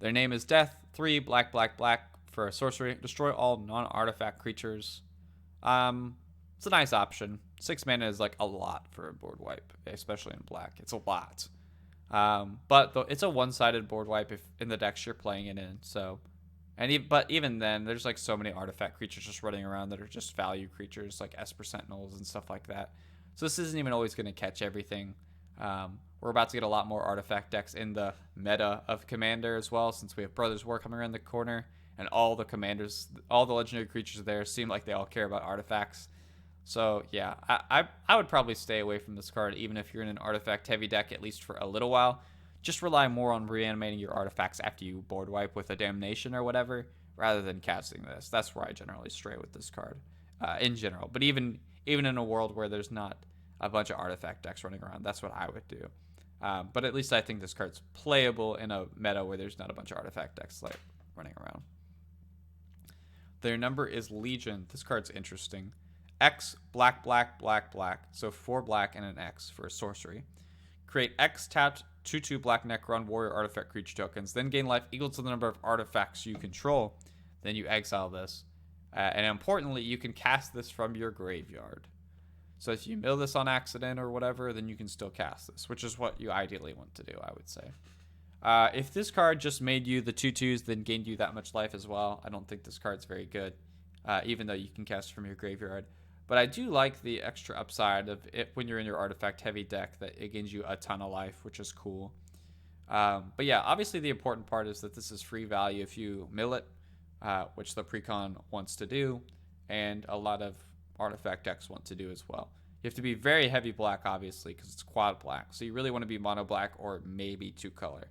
Their name is Death, 3 black for a sorcery. Destroy all non-artifact creatures. It's a nice option. 6 mana is like a lot for a board wipe, especially in black. It's a lot. But it's a one-sided board wipe if in the decks you're playing it in. So, but even then, there's like so many artifact creatures just running around that are just value creatures like Esper Sentinels and stuff like that. So this isn't even always going to catch everything. We're about to get a lot more artifact decks in the meta of Commander as well, since we have Brothers War coming around the corner, and all the commanders, all the legendary creatures there seem like they all care about artifacts. So yeah, I would probably stay away from this card, even if you're in an artifact-heavy deck, at least for a little while. Just rely more on reanimating your artifacts after you board wipe with a Damnation or whatever, rather than casting this. That's where I generally stray with this card, in general. But even in a world where there's not a bunch of artifact decks running around, that's what I would do. But at least I think this card's playable in a meta where there's not a bunch of artifact decks like running around. Their number is Legion. This card's interesting. X, black. So 4 black and an X for a sorcery. Create X tapped 2/2 black Necron warrior artifact creature tokens. Then gain life equal to the number of artifacts you control. Then you exile this. And importantly, you can cast this from your graveyard. So if you mill this on accident or whatever, then you can still cast this, which is what you ideally want to do, I would say. If this card just made you the 2/2s, then gained you that much life as well, I don't think this card's very good, even though you can cast from your graveyard. But I do like the extra upside of it when you're in your artifact-heavy deck, that it gains you a ton of life, which is cool. But yeah, obviously the important part is that this is free value if you mill it, which the precon wants to do, and a lot of artifact decks want to do as well. You have to be very heavy black, obviously, because it's quad black. So you really want to be mono black or maybe 2 color.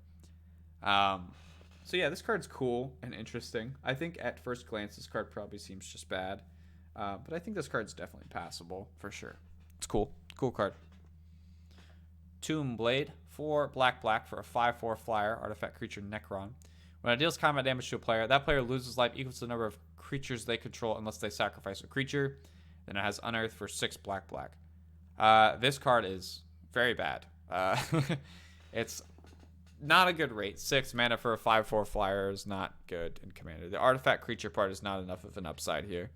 So yeah, this card's cool and interesting. I think at first glance, this card probably seems just bad. But I think this card's definitely passable, for sure. It's cool. Cool card. Tomb Blade, 4 black for a 5/4 flyer, artifact creature Necron. When it deals combat damage to a player, that player loses life equal to the number of creatures they control unless they sacrifice a creature. Then it has Unearth for 6 black. This card is very bad. It's not a good rate. 6 mana for a 5/4 flyer is not good in Commander. The artifact creature part is not enough of an upside here.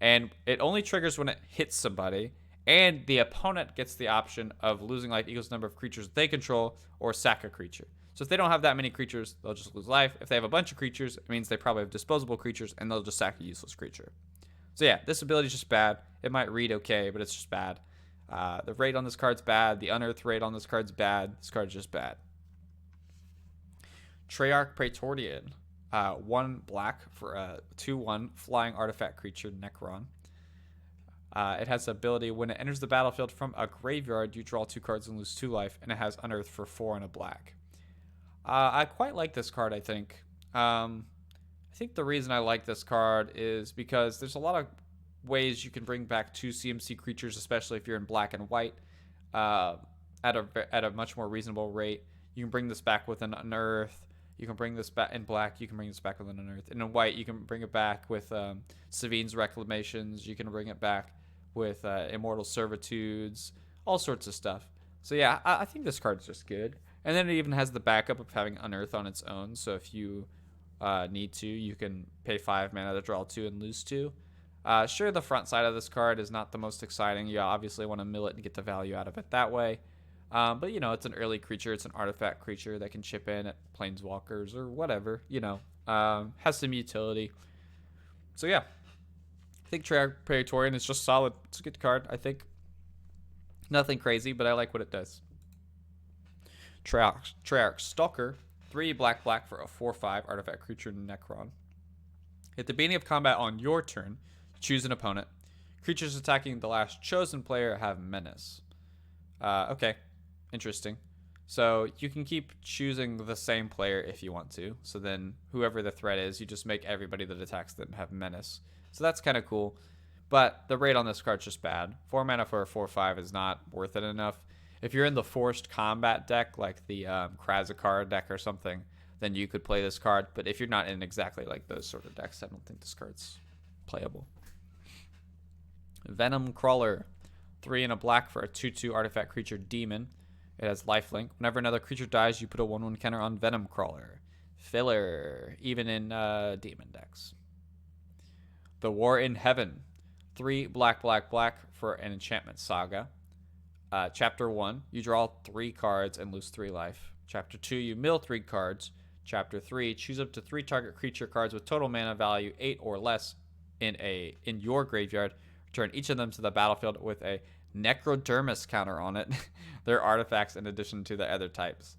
And it only triggers when it hits somebody, and the opponent gets the option of losing life equals the number of creatures they control or sack a creature. So if they don't have that many creatures, they'll just lose life. If they have a bunch of creatures, it means they probably have disposable creatures, and they'll just sack a useless creature. So yeah, this ability is just bad. It might read okay, but it's just bad. The rate on this card's bad. The unearth rate on this card's bad. This card's just bad. Treyarch Praetorian. 1 black for a 2/1 flying artifact creature, Necron. It has the ability, when it enters the battlefield from a graveyard, you draw 2 cards and lose 2 life, and it has unearth for 4 and a black. I quite like this card, I think. I think the reason I like this card is because there's a lot of ways you can bring back 2 CMC creatures, especially if you're in black and white, at a much more reasonable rate. You can bring this back with an unearth. You can bring this back in black. You can bring this back with an unearth. And in white, you can bring it back with Savine's Reclamations. You can bring it back with Immortal Servitudes, all sorts of stuff. So yeah, I think this card's just good. And then it even has the backup of having unearth on its own. So if you need to, you can pay 5 mana to draw 2 and lose 2. Sure, the front side of this card is not the most exciting. You obviously want to mill it and get the value out of it that way. But, you know, it's an early creature. It's an artifact creature that can chip in at planeswalkers or whatever, you know. Has some utility. So, yeah. I think Treyarch Praetorian is just solid. It's a good card, I think. Nothing crazy, but I like what it does. Treyarch Stalker. 3 black for a 4/5 artifact creature, Necron. At the beginning of combat on your turn, choose an opponent. Creatures attacking the last chosen player have menace. Okay. Interesting. So you can keep choosing the same player if you want to. So then whoever the threat is, you just make everybody that attacks them have menace. So that's kind of cool. But the rate on this card's just bad. 4 mana for a 4/5 is not worth it enough. If you're in the forced combat deck, like the Krazakar deck or something, then you could play this card. But if you're not in exactly like those sort of decks, I don't think this card's playable. Venom Crawler. 3 and a black for a 2/2 artifact creature, Demon. It has lifelink. Whenever another creature dies, you put a 1/1 counter on Venom Crawler. Filler, even in demon decks. The War in Heaven. 3 black for an enchantment saga. Chapter 1, you draw 3 cards and lose 3 life. Chapter 2, you mill 3 cards. Chapter 3, choose up to 3 target creature cards with total mana value 8 or less in your graveyard. Return each of them to the battlefield with a Necrodermis counter on it. They're artifacts in addition to the other types.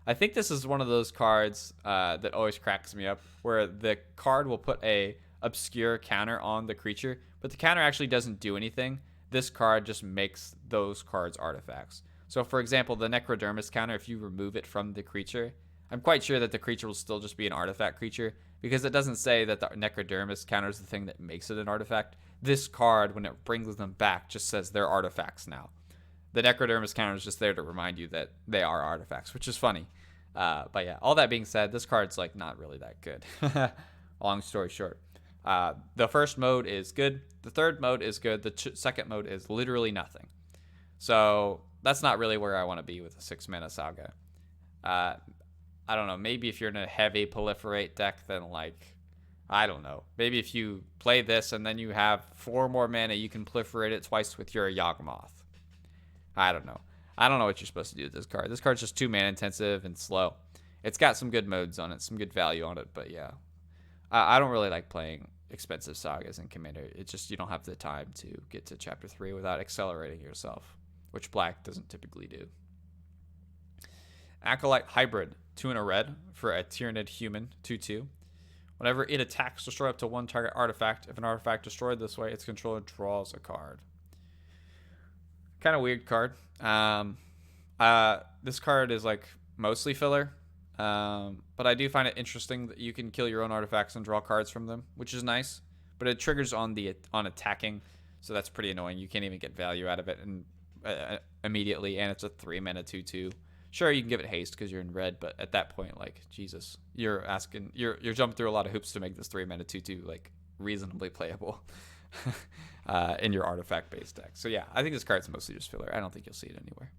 I think this is one of those cards that always cracks me up, where the card will put a obscure counter on the creature, but the counter actually doesn't do anything. This card just makes those cards artifacts. So for example, the Necrodermis counter, if you remove it from the creature, I'm quite sure that the creature will still just be an artifact creature, because it doesn't say that the Necrodermis counter is the thing that makes it an artifact. This card, when it brings them back, just says they're artifacts now. The Necrodermis counter is just there to remind you that they are artifacts, which is funny. But yeah, all that being said, this card's like not really that good. Long story short. The first mode is good. The third mode is good. The second mode is literally nothing. So that's not really where I want to be with a 6 mana saga. I don't know. Maybe if you're in a heavy proliferate deck, then like, I don't know. Maybe if you play this and then you have 4 more mana, you can proliferate it twice with your Yawgmoth. I don't know. I don't know what you're supposed to do with this card. This card's just too mana intensive and slow. It's got some good modes on it, some good value on it, but yeah. I don't really like playing expensive sagas in Commander. It's just you don't have the time to get to Chapter 3 without accelerating yourself, which Black doesn't typically do. Acolyte Hybrid, 2 and a red for a Tyrannid Human, 2/2. Whenever it attacks, destroy up to 1 target artifact. If an artifact destroyed this way, its controller draws a card. Kind of weird card. This card is like mostly filler. But I do find it interesting that you can kill your own artifacts and draw cards from them, which is nice. But it triggers on attacking, so that's pretty annoying. You can't even get value out of it immediately, and it's a 3 mana 2/2. Sure, you can give it haste because you're in red, but at that point, like, Jesus, you're jumping through a lot of hoops to make this 3 mana 2/2 like reasonably playable in your artifact-based deck. So yeah, I think this card's mostly just filler. I don't think you'll see it anywhere.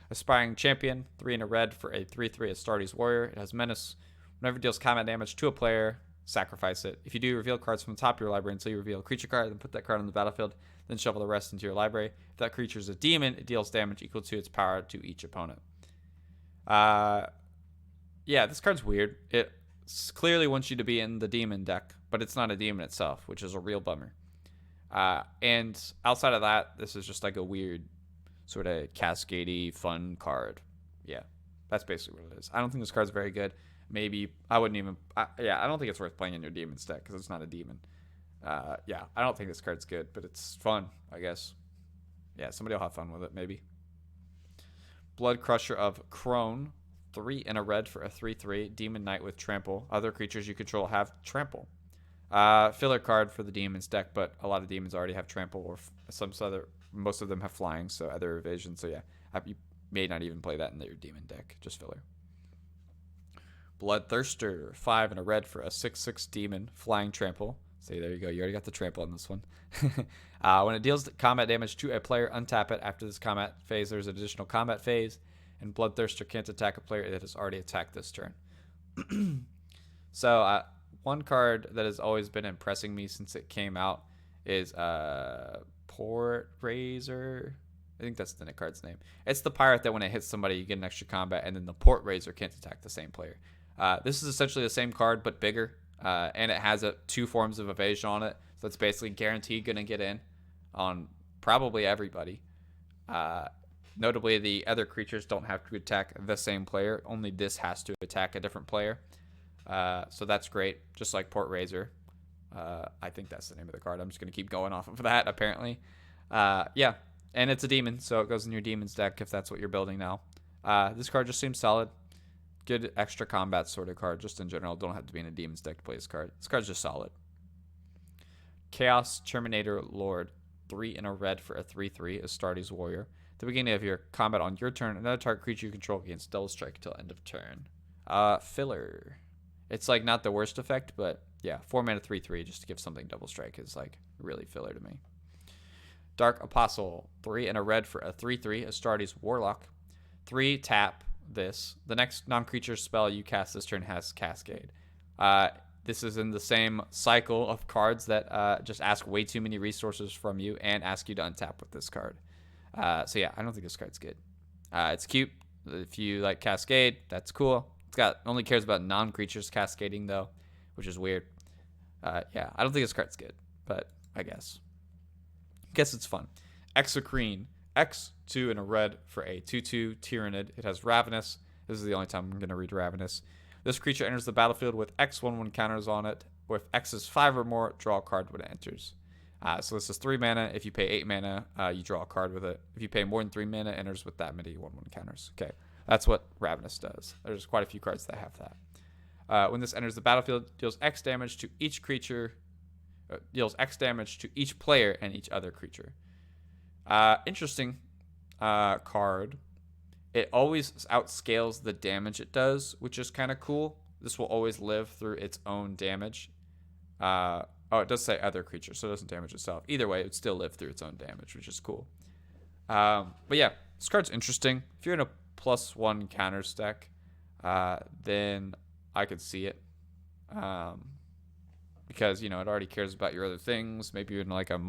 Aspiring Champion, 3 and a red for a 3/3 Astartes Warrior. It has Menace. Whenever it deals combat damage to a player, sacrifice it. If you do, reveal cards from the top of your library until you reveal a creature card, then put that card on the battlefield, then shuffle the rest into your library. If that creature is a demon, it deals damage equal to its power to each opponent. Yeah, this card's weird. It clearly wants you to be in the demon deck, but it's not a demon itself, which is a real bummer. And outside of that, this is just like a weird sort of cascadey fun card. Yeah, that's basically what it is. I don't think this card's very good. Maybe I wouldn't even. I don't think it's worth playing in your demon's deck because it's not a demon. Yeah, I don't think this card's good, but it's fun, I guess. Yeah, somebody will have fun with it, maybe. Blood Crusher of Crone. 3 and a red for a 3/3. Demon Knight with Trample. Other creatures you control have Trample. Filler card for the demons deck, but a lot of demons already have Trample, or most of them have Flying, so other evasion. So yeah, you may not even play that in your demon deck, just filler. Bloodthirster, 5 and a red for a 6/6 demon, Flying Trample. See, there you go. You already got the Trample on this one. When it deals combat damage to a player, untap it. After this combat phase, there's an additional combat phase, and Bloodthirster can't attack a player that has already attacked this turn. So, one card that has always been impressing me since it came out is Port Razor. I think that's the card's name. It's the pirate that when it hits somebody, you get an extra combat, and then the Port Razor can't attack the same player. This is essentially the same card, but bigger. And it has 2 forms of evasion on it. So it's basically guaranteed going to get in on probably everybody. Notably, the other creatures don't have to attack the same player. Only this has to attack a different player. So that's great, just like Port Razor. I think that's the name of the card. I'm just going to keep going off of that, apparently. Yeah, and it's a demon, so it goes in your demon's deck if that's what you're building now. This card just seems solid. Good extra combat sort of card, just in general. Don't have to be in a demon's deck to play this card. This card's just solid. Chaos Terminator Lord. 3 and a red for a 3/3 Astartes Warrior. At the beginning of your combat on your turn, another target creature you control gains double strike until end of turn. Filler. It's like not the worst effect, but yeah, 4 mana 3/3 just to give something double strike is like really filler to me. Dark Apostle. 3 and a red for a 3/3 Astartes Warlock. 3 tap. This. The next non-creature spell you cast this turn has Cascade. This is in the same cycle of cards that just ask way too many resources from you and ask you to untap with this card. So yeah, I don't think this card's good. It's cute. If you like Cascade, that's cool. It's only cares about non-creatures cascading though, which is weird. Yeah, I don't think this card's good, but I guess it's fun. Exocrine. X, 2 and a red for a 2/2 Tyrannid. It has Ravenous. This is the only time I'm going to read Ravenous. This creature enters the battlefield with X 1/1 counters on it. If X is 5 or more, draw a card when it enters. So this is 3 mana. If you pay 8 mana, you draw a card with it. If you pay more than 3 mana, it enters with that many 1/1 counters. Okay, that's what Ravenous does. There's quite a few cards that have that. When this enters the battlefield, deals X damage to each creature. Deals X damage to each player and each other creature. Interesting card. It always outscales the damage it does, which is kind of cool. This will always live through its own damage. It does say other creatures, so it doesn't damage itself. Either way, it would still live through its own damage, which is cool. But yeah, this card's interesting. If you're in a +1 counter stack, then I could see it. Because, it already cares about your other things. Maybe you're in like a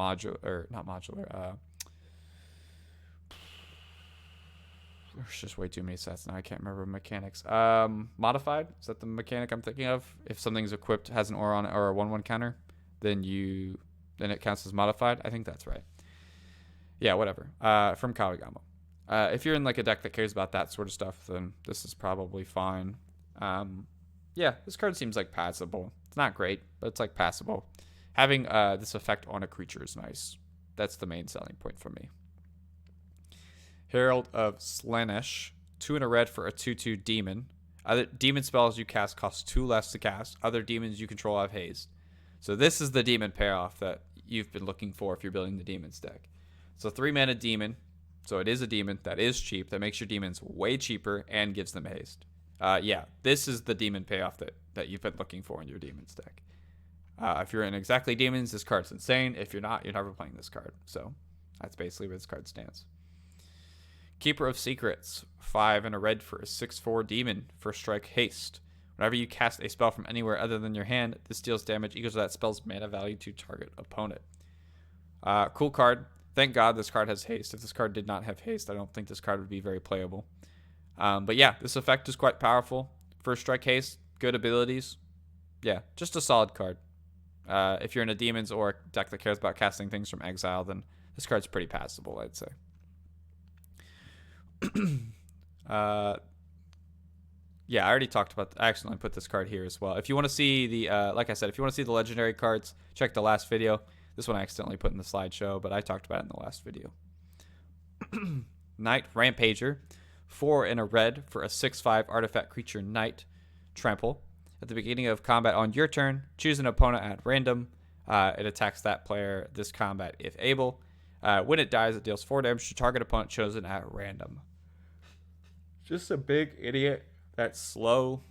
there's just way too many sets now. I can't remember mechanics. Modified? Is that the mechanic I'm thinking of? If something's equipped, has an aura on it, or a 1/1 counter, then it counts as modified. I think that's right. Yeah, whatever. From Kawigamo. If you're in like a deck that cares about that sort of stuff, then this is probably fine. Yeah, this card seems like passable. It's not great, but it's like passable. Having this effect on a creature is nice. That's the main selling point for me. Herald of Slaanesh. 2 and a red for a 2/2 demon. Other demon spells you cast cost 2 less to cast. Other demons you control have haste. So this is the demon payoff that you've been looking for if you're building the demons deck. So 3 mana demon. So it is a demon that is cheap. That makes your demons way cheaper and gives them haste. Yeah, this is the demon payoff that you've been looking for in your demons deck. If you're in exactly demons, this card's insane. If you're not, you're never playing this card. So that's basically where this card stands. Keeper of Secrets. 5 and a red for a 6/4 demon. First strike haste. Whenever you cast a spell from anywhere other than your hand, this deals damage equal to that spell's mana value to target opponent. Cool card. Thank God this card has haste. If this card did not have haste, I don't think this card would be very playable. But yeah, this effect is quite powerful. First strike haste, good abilities. Yeah, just a solid card. If you're in a demons or a deck that cares about casting things from exile, then this card's pretty passable, I'd say. Yeah, I already talked about. I accidentally put this card here as well. If you want to see the, like I said, if you want to see the legendary cards, check the last video. This one I accidentally put in the slideshow, but I talked about it in the last video. Knight Rampager, 4 in a red for a 6/5 artifact creature Knight, trample. At the beginning of combat on your turn, choose an opponent at random. It attacks that player this combat if able. When it dies, it deals 4 damage to target opponent chosen at random. Just a big idiot. That's slow.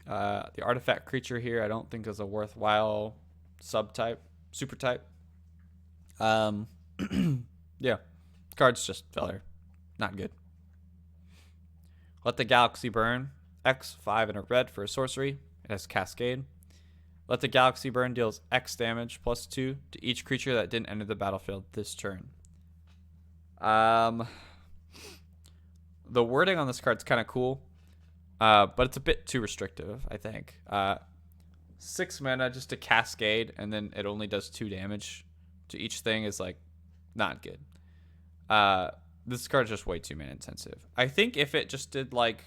The artifact creature here I don't think is a worthwhile subtype, super type. Yeah, card's just filler. Not good. Let the Galaxy Burn. X, 5 in a red for a sorcery. It has Cascade. Let the Galaxy Burn deals X damage plus 2 to each creature that didn't enter the battlefield this turn. The wording on this card's kind of cool, but it's a bit too restrictive, I think. 6 mana just to Cascade, and then it only does 2 damage to each thing is, like, not good. This card's just way too mana intensive. I think if it just did, like...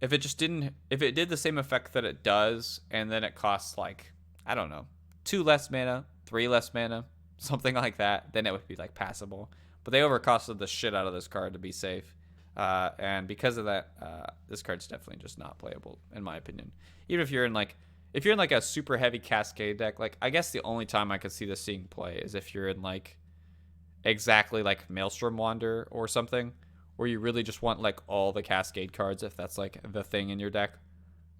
If it did the same effect that it does, and then it costs, like, I don't know, 2 less mana, 3 less mana, something like that, then it would be, like, passable. But they overcosted the shit out of this card to be safe. And because of that, this card's definitely just not playable, in my opinion. Even if you're in, like, a super heavy Cascade deck, like, I guess the only time I could see this seeing play is if you're in, like, exactly, like, Maelstrom Wander or something, where you really just want, like, all the Cascade cards, if that's, like, the thing in your deck,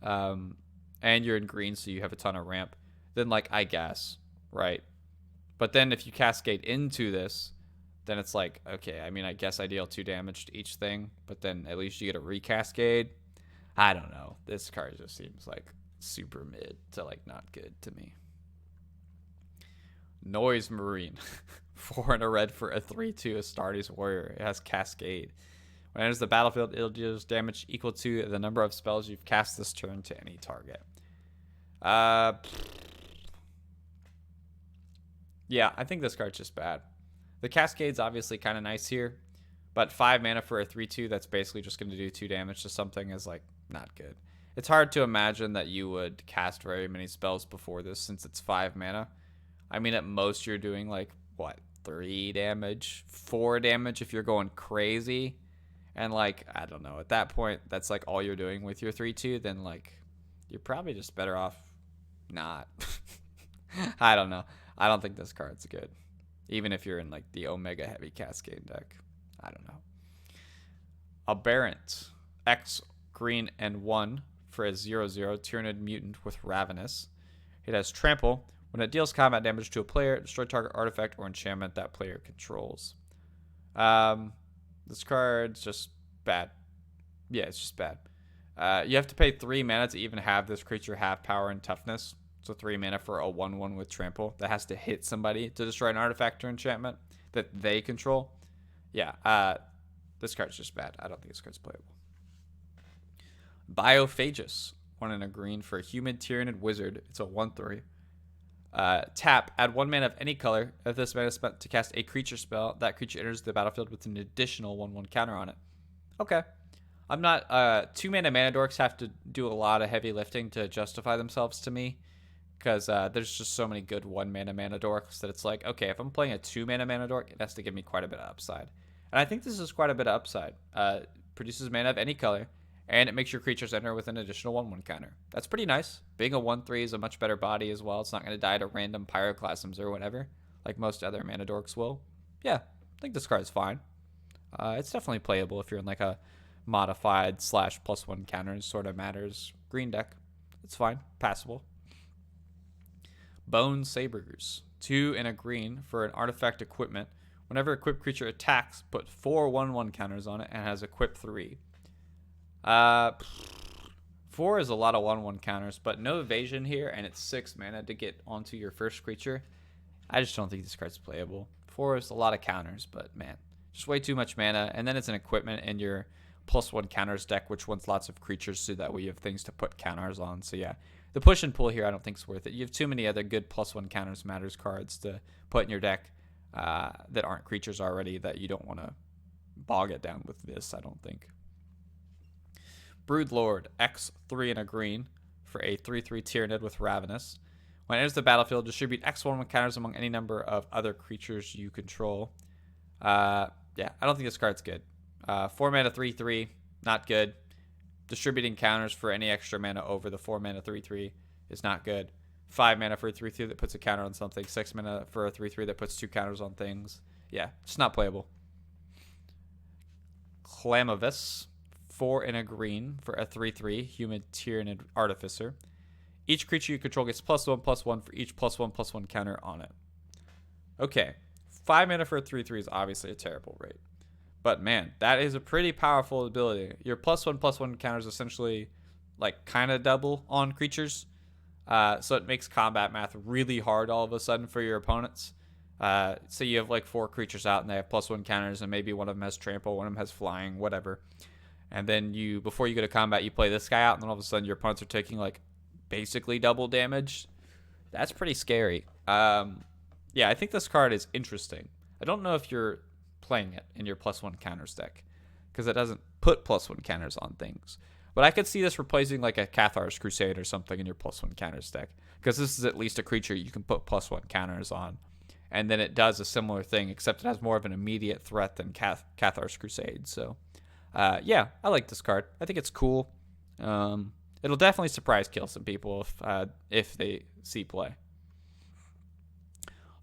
and you're in green, so you have a ton of ramp, then, like, I guess, right? But then if you Cascade into this, then it's like, okay, I mean, I guess I deal 2 damage to each thing, but then at least you get a recascade. I don't know. This card just seems, like, super mid to, like, not good to me. Noise Marine. 4 in a red for a 3/2 Astartes Warrior. It has Cascade. When it enters the battlefield, it'll deal damage equal to the number of spells you've cast this turn to any target. Yeah, I think this card's just bad. The Cascade's obviously kind of nice here, but 5 mana for a 3/2 that's basically just going to do 2 damage to something is, like, not good. It's hard to imagine that you would cast very many spells before this since it's 5 mana. I mean, at most you're doing, like, what, 3 damage, 4 damage if you're going crazy, and, like, I don't know, at that point that's, like, all you're doing with your 3/2, then, like, you're probably just better off not. I don't know. I don't think this card's good, even if you're in, like, the Omega heavy Cascade deck. I don't know. Aberrant. X, green, and 1 for a 0/0 Tyranid Mutant with Ravenous. It has Trample. When it deals combat damage to a player, destroy target artifact or enchantment that player controls. This card's just bad. Yeah, it's just bad. You have to pay 3 mana to even have this creature have power and toughness. So 3 mana for a 1/1 with Trample that has to hit somebody to destroy an artifact or enchantment that they control. Yeah, this card's just bad. I don't think this card's playable. Biophagus. 1 in a green for a human Tyranid Wizard. It's a 1/3. Tap, add 1 mana of any color. If this mana is spent to cast a creature spell, that creature enters the battlefield with an additional 1/1 counter on it. Okay. I'm not, 2 mana dorks have to do a lot of heavy lifting to justify themselves to me, because there's just so many good 1 mana dorks that it's like, okay, if I'm playing a 2 mana dork, it has to give me quite a bit of upside. And I think this is quite a bit of upside. Produces mana of any color, and it makes your creatures enter with an additional 1/1 counter. That's pretty nice. Being a 1/3 is a much better body as well. It's not going to die to random pyroclasms or whatever, like most other mana dorks will. Yeah, I think this card is fine. It's definitely playable if you're in, like, a modified /+1 counters sort of matters green deck. It's fine. Passable. Bone Sabers. 2 in a green for an artifact equipment. Whenever equipped creature attacks, put 4 1/1 counters on it and has equip 3. 4 is a lot of 1/1 counters, but no evasion here, and it's 6 mana to get onto your first creature. I just don't think this card's playable. 4 is a lot of counters, but man, just way too much mana, and then it's an equipment, and you're +1 counters deck, which wants lots of creatures so that way you have things to put counters on. So yeah, the push and pull here I don't think is worth it. You have too many other good +1 counters matters cards to put in your deck that aren't creatures already that you don't want to bog it down with this, I don't think. Broodlord, X3 and a green for a 3/3 Tyrannid with Ravenous. When it enters the battlefield, distribute X1 counters among any number of other creatures you control. Yeah, I don't think this card's good. 4 mana 3/3, not good. Distributing counters for any extra mana over the 4 mana 3/3 is not good. 5 mana for a 3/3 that puts a counter on something. 6 mana for a 3/3 that puts 2 counters on things. Yeah, it's not playable. Clamavis, 4 and a green for a 3/3 Human Tyrannid Artificer. Each creature you control gets +1/+1 for each +1/+1 counter on it. Okay, 5 mana for a 3/3 is obviously a terrible rate. But man, that is a pretty powerful ability. Your +1/+1 counters essentially like kind of double on creatures. So it makes combat math really hard all of a sudden for your opponents. So you have like 4 creatures out and they have +1 counters and maybe one of them has trample, one of them has flying, whatever. And then before you go to combat, you play this guy out and then all of a sudden your opponents are taking like basically double damage. That's pretty scary. Yeah, I think this card is interesting. I don't know if you're playing it in your +1 counters deck because it doesn't put +1 counters on things. But I could see this replacing like a Cathar's Crusade or something in your +1 counters deck because this is at least a creature you can put +1 counters on. And then it does a similar thing, except it has more of an immediate threat than Cathar's Crusade. So, yeah, I like this card. I think it's cool. It'll definitely surprise kill some people if they see play.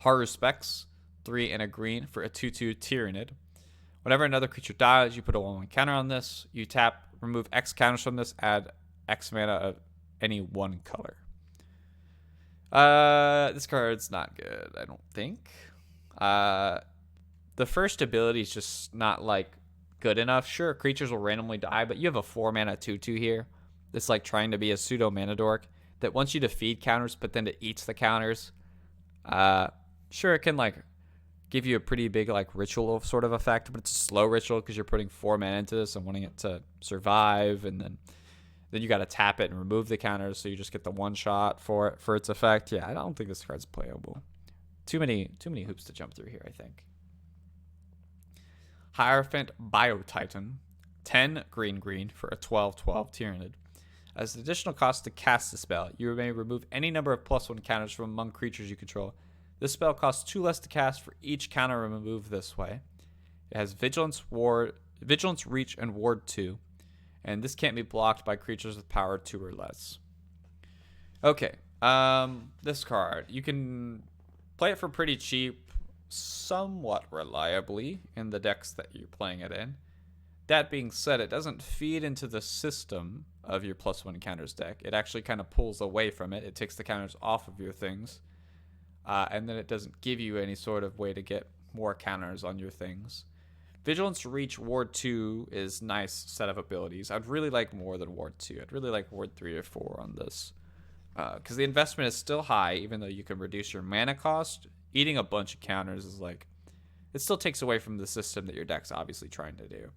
Horror Specs, 3 and a green for a 2/2 Tyrannid. Whenever another creature dies, you put a 1/1 counter on this. You tap, remove X counters from this, add X mana of any one color. This card's not good, I don't think. The first ability is just not like good enough. Sure, creatures will randomly die, but you have a 4 mana 2/2 here. That's like trying to be a pseudo mana dork that wants you to feed counters, but then it eats the counters. Sure, it can like give you a pretty big like ritual sort of effect, but it's a slow ritual because you're putting 4 mana into this and wanting it to survive, and then you got to tap it and remove the counters, so you just get the one shot for its effect. Yeah, I don't think this card's playable. Too many hoops to jump through here, I think. Hierophant Biotitan, 10 green for a 12/12 Tyrannid. As an additional cost to cast the spell, you may remove any number of +1 counters from among creatures you control. This spell costs 2 less to cast for each counter removed this way. It has Vigilance, Reach, and Ward 2. And this can't be blocked by creatures with power 2 or less. Okay, this card. You can play it for pretty cheap, somewhat reliably in the decks that you're playing it in. That being said, it doesn't feed into the system of your +1 counters deck. It actually kind of pulls away from it. It takes the counters off of your things. And then it doesn't give you any sort of way to get more counters on your things. Vigilance, Reach, Ward 2 is nice set of abilities. I'd really like more than Ward 2. I'd really like Ward 3 or 4 on this. Because the investment is still high, even though you can reduce your mana cost. Eating a bunch of counters is like... It still takes away from the system that your deck's obviously trying to do.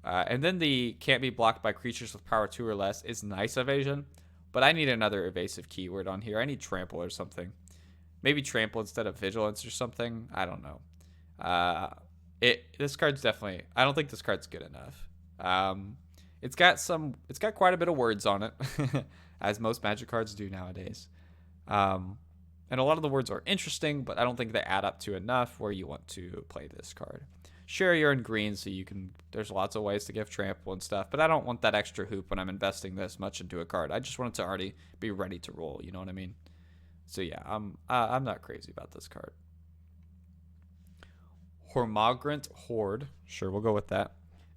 And then the can't be blocked by creatures with power 2 or less is nice evasion. But I need another evasive keyword on here. I need Trample or something. Maybe Trample instead of Vigilance or something. I don't know. This card's definitely... I don't think this card's good enough. It's got quite a bit of words on it, as most Magic cards do nowadays. And a lot of the words are interesting, but I don't think they add up to enough where you want to play this card. Sure, you're in green, so you can... There's lots of ways to give Trample and stuff, but I don't want that extra hoop when I'm investing this much into a card. I just want it to already be ready to roll, you know what I mean? So yeah, I'm not crazy about this card. Hormogrant Horde. Sure, we'll go with that.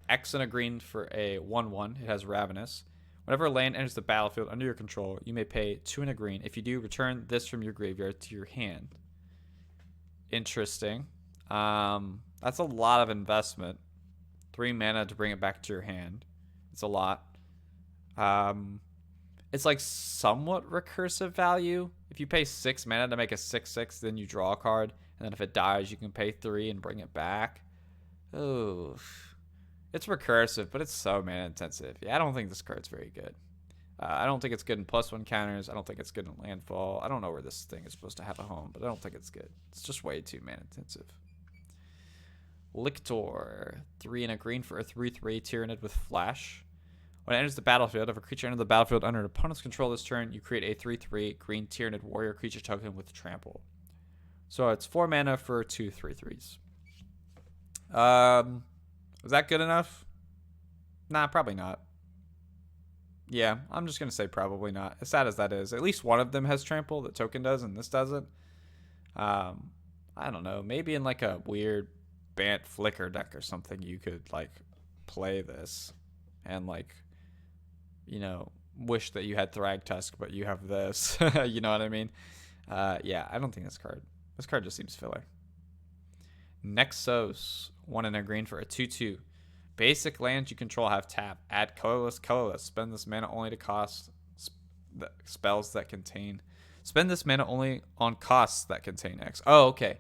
X and a green for a 1/1. It has Ravenous. Whenever a land enters the battlefield under your control, you may pay 2 and a green. If you do, return this from your graveyard to your hand. Interesting. That's a lot of investment. 3 mana to bring it back to your hand. It's a lot. It's like somewhat recursive value. If you pay 6 mana to make a 6/6, then you draw a card. And then if it dies, you can pay 3 and bring it back. Oh, It's recursive, but it's so mana intensive. Yeah, I don't think this card's very good. I don't think it's good in +1 counters. I don't think it's good in landfall. I don't know where this thing is supposed to have a home, but I don't think it's good. It's just way too mana intensive. Lictor, 3 and a green for a 3/3 Tyrannid with Flash. When it enters the battlefield, if a creature enters the battlefield under an opponent's control this turn, you create a 3/3 green Tyrannid warrior creature token with trample. So it's 4 mana for 2 3/3s. Is that good enough? Nah, probably not. Yeah, I'm just going to say probably not. As sad as that is, at least one of them has trample, the token does, and this doesn't. I don't know. Maybe in like a weird Bant Flicker deck or something, you could like play this and like, you know, wish that you had Thragtusk, but you have this. You know what I mean? Yeah, I don't think this card just seems filler. Nexos, 1 and a green for a 2/2. Basic lands you control have tap. Add colorless. Spend this mana only to cost spells that contain. Spend this mana only on costs that contain X. Oh, okay.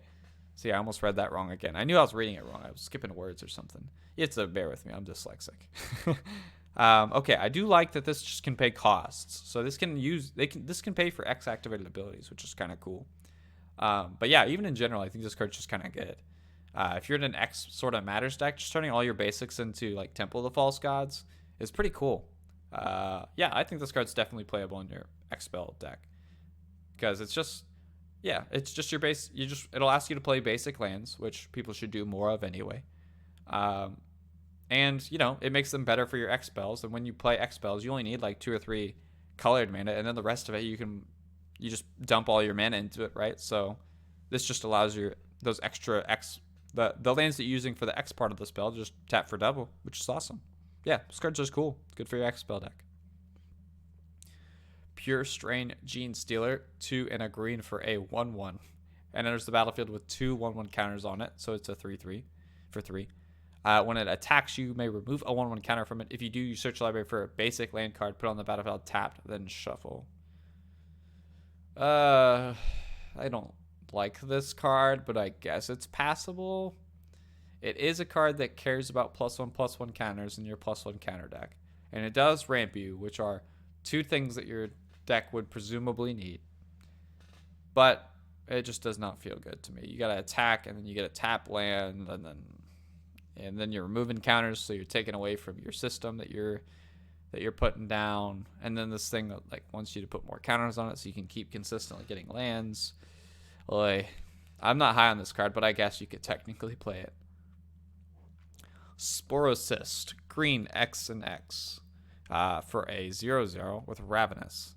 See, I almost read that wrong again. I knew I was reading it wrong. I was skipping words or something. You have to bear with me. I'm dyslexic. Okay, I do like that this just can pay costs. So this can pay for X activated abilities, which is kind of cool. But yeah, even in general, I think this card's just kind of good. If you're in an X sort of matters deck, just turning all your basics into like Temple of the False Gods is pretty cool. Yeah, I think this card's definitely playable in your X spell deck because it's just your base. It'll ask you to play basic lands, which people should do more of anyway. And you know it makes them better for your X spells. And when you play X spells, you only need like 2 or 3 colored mana, and then the rest of it you just dump all your mana into it, right? So this just allows those extra X. The lands that you're using for the X part of the spell just tap for double, which is awesome. Yeah, this card's just cool. It's good for your X spell deck. Pure Strain Gene Stealer, 2 and a green for a 1/1. And enters the battlefield with 2 1/1 counters on it, so it's a 3/3 for 3. When it attacks, you may remove a 1/1 counter from it. If you do, you search the library for a basic land card, put on the battlefield tapped, then shuffle. I don't like this card, but I guess it's passable. It is a card that cares about +1/+1 counters in your +1 counter deck, and it does ramp you, which are 2 things that your deck would presumably need. But it just does not feel good to me. You gotta attack, and then you get a tap land, and then you're removing counters, so you're taking away from your system that you're putting down, and then this thing like wants you to put more counters on it so you can keep consistently getting lands. I'm not high on this card, but I guess you could technically play it. Sporocyst, green X and X for a 0/0 with Ravenous.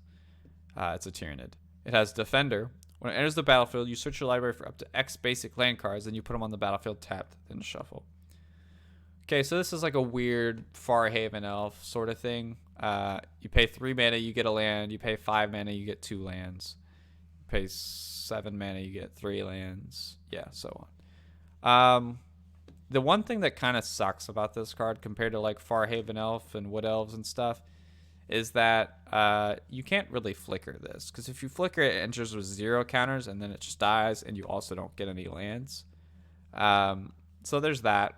It's a Tyrannid. It has Defender. When it enters the battlefield, you search your library for up to X basic land cards, and you put them on the battlefield tapped, then shuffle. Okay, so this is like a weird Farhaven Elf sort of thing. You pay 3 mana, you get a land. You pay 5 mana, you get 2 lands. You pay 7 mana, you get 3 lands. Yeah, so on. The one thing that kind of sucks about this card compared to like Farhaven Elf and Wood Elves and stuff is that you can't really flicker this. Because if you flicker it, it enters with 0 counters and then it just dies and you also don't get any lands. So there's that.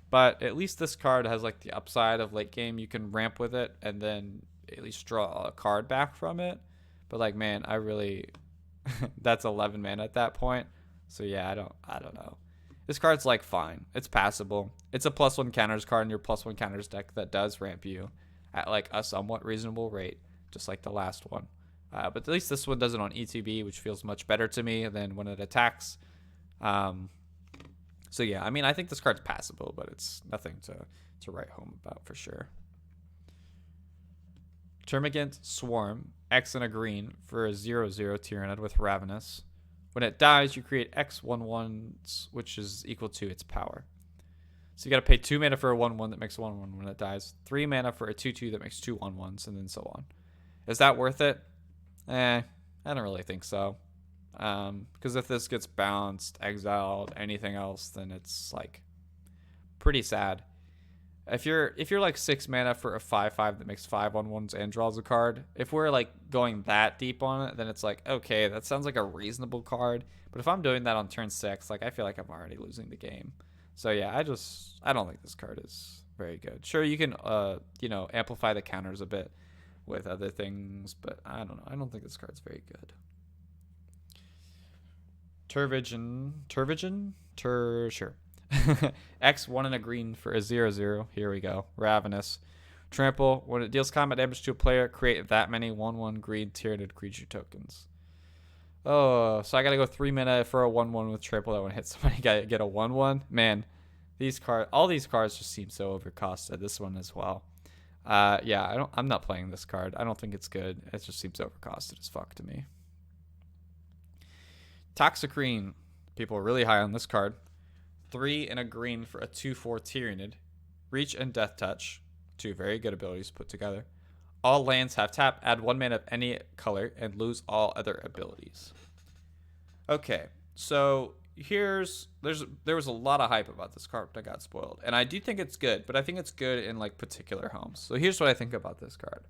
But at least this card has like the upside of late game. You can ramp with it and then at least draw a card back from it. But like, man, I really... that's 11 mana at that point. So yeah, I don't know. This card's like fine. It's passable. It's a +1 counters card in your +1 counters deck that does ramp you at like a somewhat reasonable rate, just like the last one. But at least this one does it on ETB, which feels much better to me than when it attacks. So yeah, I mean, I think this card's passable, but it's nothing to write home about for sure. Termagant Swarm, X and a green for a 0/0 Tyrannid with Ravenous. When it dies, you create X 1/1s, which is equal to its power. So you got to pay 2 mana for a 1/1 that makes a 1/1 when it dies, 3 mana for a 2/2 that makes 2 1/1s, and then so on. Is that worth it? I don't really think so. Because if this gets bounced, exiled, anything else, then it's like pretty sad. If you're like 6 mana for a 5/5 that makes 5 1/1s and draws a card, if we're like going that deep on it, then it's like, okay, that sounds like a reasonable card. But if I'm doing that on turn 6, like I feel like I'm already losing the game. So yeah, I don't think this card is very good. Sure, you can amplify the counters a bit with other things, but I don't know. I don't think this card's very good. Turvigen? Sure. X, 1 and a green for a 0/0. Here we go. Ravenous. Trample. When it deals combat damage to a player, create that many 1/1 green Tyranid creature tokens. Oh, so I gotta go 3 mana for a 1/1 with trample that would hit somebody. Get a 1/1. Man, all these cards just seem so overcosted. This one as well. Yeah, I'm not playing this card. I don't think it's good. It just seems overcosted as fuck to me. Toxicrene. People are really high on this card. 3 and a green for a 2/4 Tyranid. Reach and Death Touch. 2 very good abilities put together. All lands have tap, add 1 mana of any color, and lose all other abilities. Okay, so there was a lot of hype about this card that got spoiled. And I do think it's good, but I think it's good in like particular homes. So here's what I think about this card.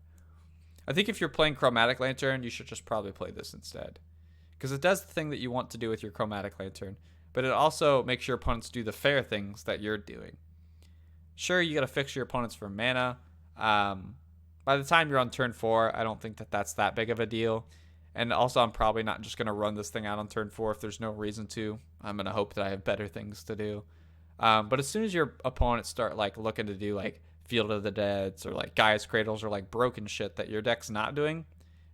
I think if you're playing Chromatic Lantern, you should just probably play this instead. Because it does the thing that you want to do with your Chromatic Lantern, but it also makes your opponents do the fair things that you're doing. Sure, you got to fix your opponents for mana. By the time you're on turn 4, I don't think that that's that big of a deal. And also, I'm probably not just going to run this thing out on turn 4 if there's no reason to. I'm going to hope that I have better things to do. But as soon as your opponents start like looking to do like Field of the Deads or like Gaia's Cradles or like broken shit that your deck's not doing,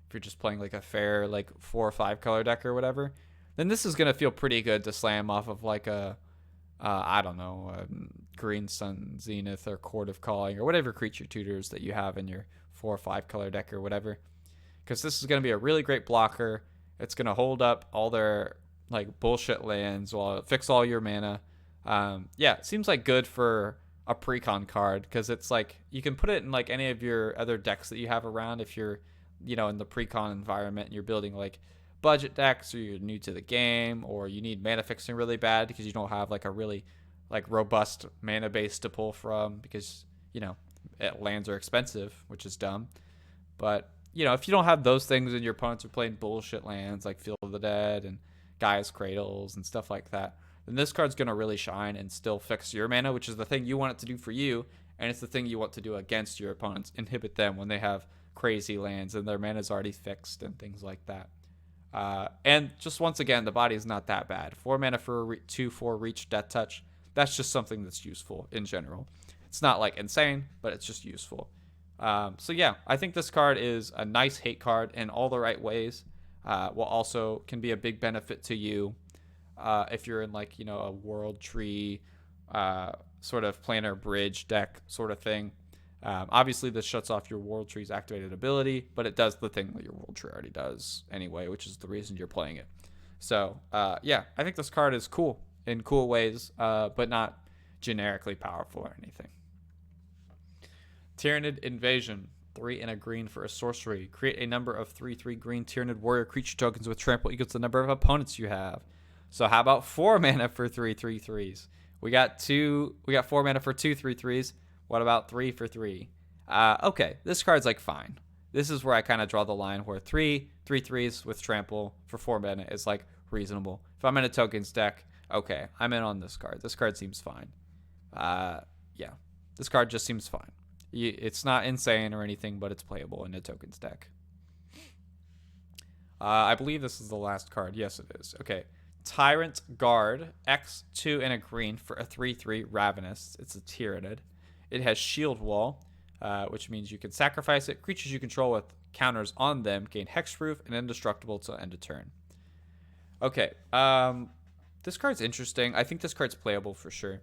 if you're just playing like a fair like 4 or 5 color deck or whatever, then this is going to feel pretty good to slam off of like a Green Sun Zenith or Court of Calling or whatever creature tutors that you have in your 4 or 5 color deck or whatever. Because this is going to be a really great blocker. It's going to hold up all their like bullshit lands while it fix all your mana. Yeah, it seems like good for a precon card because it's like you can put it in like any of your other decks that you have around if you're, in the precon environment and you're building like budget decks or you're new to the game or you need mana fixing really bad because you don't have like a really like robust mana base to pull from because, lands are expensive, which is dumb. But, if you don't have those things and your opponents are playing bullshit lands like Field of the Dead and Gaia's Cradles and stuff like that, then this card's going to really shine and still fix your mana, which is the thing you want it to do for you, and it's the thing you want to do against your opponents, inhibit them when they have crazy lands and their mana's already fixed and things like that. And just once again, the body is not that bad. 4 mana for a 2/4 reach Death Touch. That's just something that's useful in general. It's not like insane, but it's just useful. So yeah, I think this card is a nice hate card in all the right ways. While also can be a big benefit to you if you're in like a World Tree sort of planar bridge deck sort of thing. Obviously, this shuts off your World Tree's activated ability, but it does the thing that your World Tree already does anyway, which is the reason you're playing it. So, yeah, I think this card is cool in cool ways, but not generically powerful or anything. Tyranid Invasion. 3 and a green for a sorcery. Create a number of 3/3 green Tyranid warrior creature tokens with trample equals the number of opponents you have. So how about 4 mana for 3/3s? We got 4 mana for 2 3/3s. What about 3 for 3? Okay, this card's like fine. This is where I kind of draw the line where 3 3/3s with trample for 4 mana is like reasonable. If I'm in a tokens deck, okay, I'm in on this card. This card seems fine. Yeah, this card just seems fine. It's not insane or anything, but it's playable in a tokens deck. I believe this is the last card. Yes, it is. Okay. Tyrant Guard. X, 2 and a green for a 3/3 Ravenous. It's a Tyranid. It has Shield Wall, which means you can sacrifice it. Creatures you control with counters on them gain hexproof and indestructible till end of turn. Okay. This card's interesting. I think this card's playable for sure.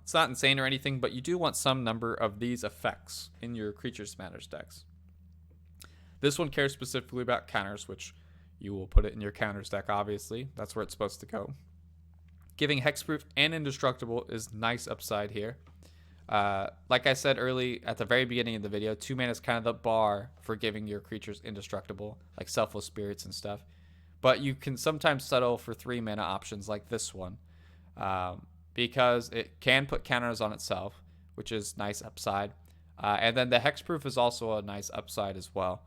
It's not insane or anything, but you do want some number of these effects in your Creatures Matters decks. This one cares specifically about counters, which you will put it in your counters deck, obviously. That's where it's supposed to go. Giving hexproof and indestructible is nice upside here. Like I said early at the very beginning of the video, 2 mana is kind of the bar for giving your creatures indestructible, like Selfless Spirits and stuff. But you can sometimes settle for 3 mana options like this one. Because it can put counters on itself, which is nice upside. And then the hexproof is also a nice upside as well.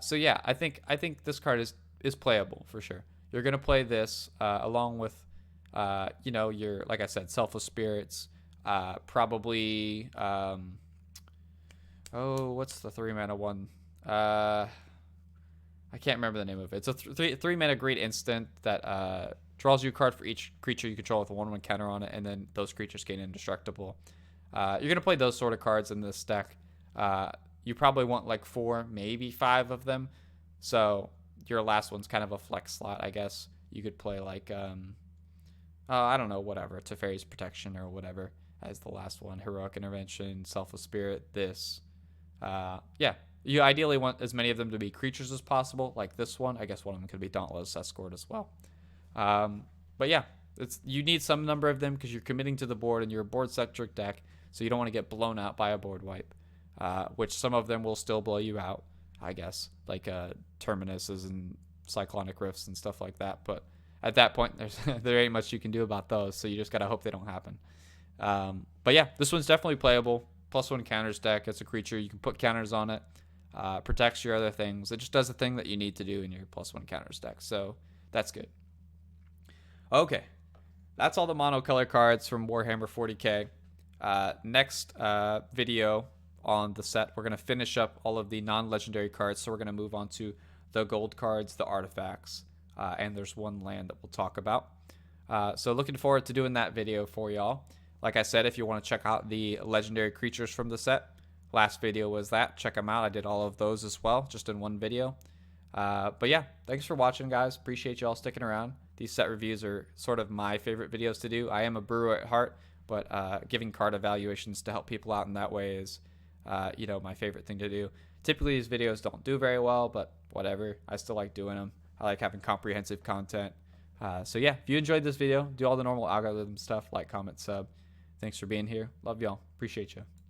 So yeah, I think this card is playable for sure. You're gonna play this along with your, like I said, Selfless Spirits, Probably, oh, what's the 3-mana one? I can't remember the name of it. It's a 3-mana great instant that draws you a card for each creature you control with a 1/1 counter on it, and then those creatures gain indestructible. You're going to play those sort of cards in this deck. You probably want like 4, maybe 5 of them. So your last one's kind of a flex slot, I guess. You could play like, I don't know, whatever. Teferi's Protection or whatever as the last one. Heroic Intervention, Selfless Spirit, this. Yeah. You ideally want as many of them to be creatures as possible, like this one. I guess one of them could be Dauntless Escort as well. But yeah, you need some number of them because you're committing to the board and you're a board-centric deck, so you don't want to get blown out by a board wipe, which some of them will still blow you out, I guess, like Terminuses and Cyclonic Rifts and stuff like that. But at that point, there ain't much you can do about those, so you just got to hope they don't happen. But yeah, this one's definitely playable. +1 counters deck. It's a creature. You can put counters on it. Protects your other things. It just does the thing that you need to do in your +1 counters deck. So that's good. Okay. That's all the monocolor cards from Warhammer 40k. Next video on the set, we're going to finish up all of the non-legendary cards. So we're going to move on to the gold cards, the artifacts, and there's one land that we'll talk about. So looking forward to doing that video for y'all. Like I said, if you want to check out the legendary creatures from the set, last video was that. Check them out. I did all of those as well, just in one video. But yeah, thanks for watching, guys. Appreciate y'all sticking around. These set reviews are sort of my favorite videos to do. I am a brewer at heart, but giving card evaluations to help people out in that way is, my favorite thing to do. Typically, these videos don't do very well, but whatever. I still like doing them. I like having comprehensive content. So yeah, if you enjoyed this video, do all the normal algorithm stuff, like, comment, sub. Thanks for being here. Love y'all. Appreciate you.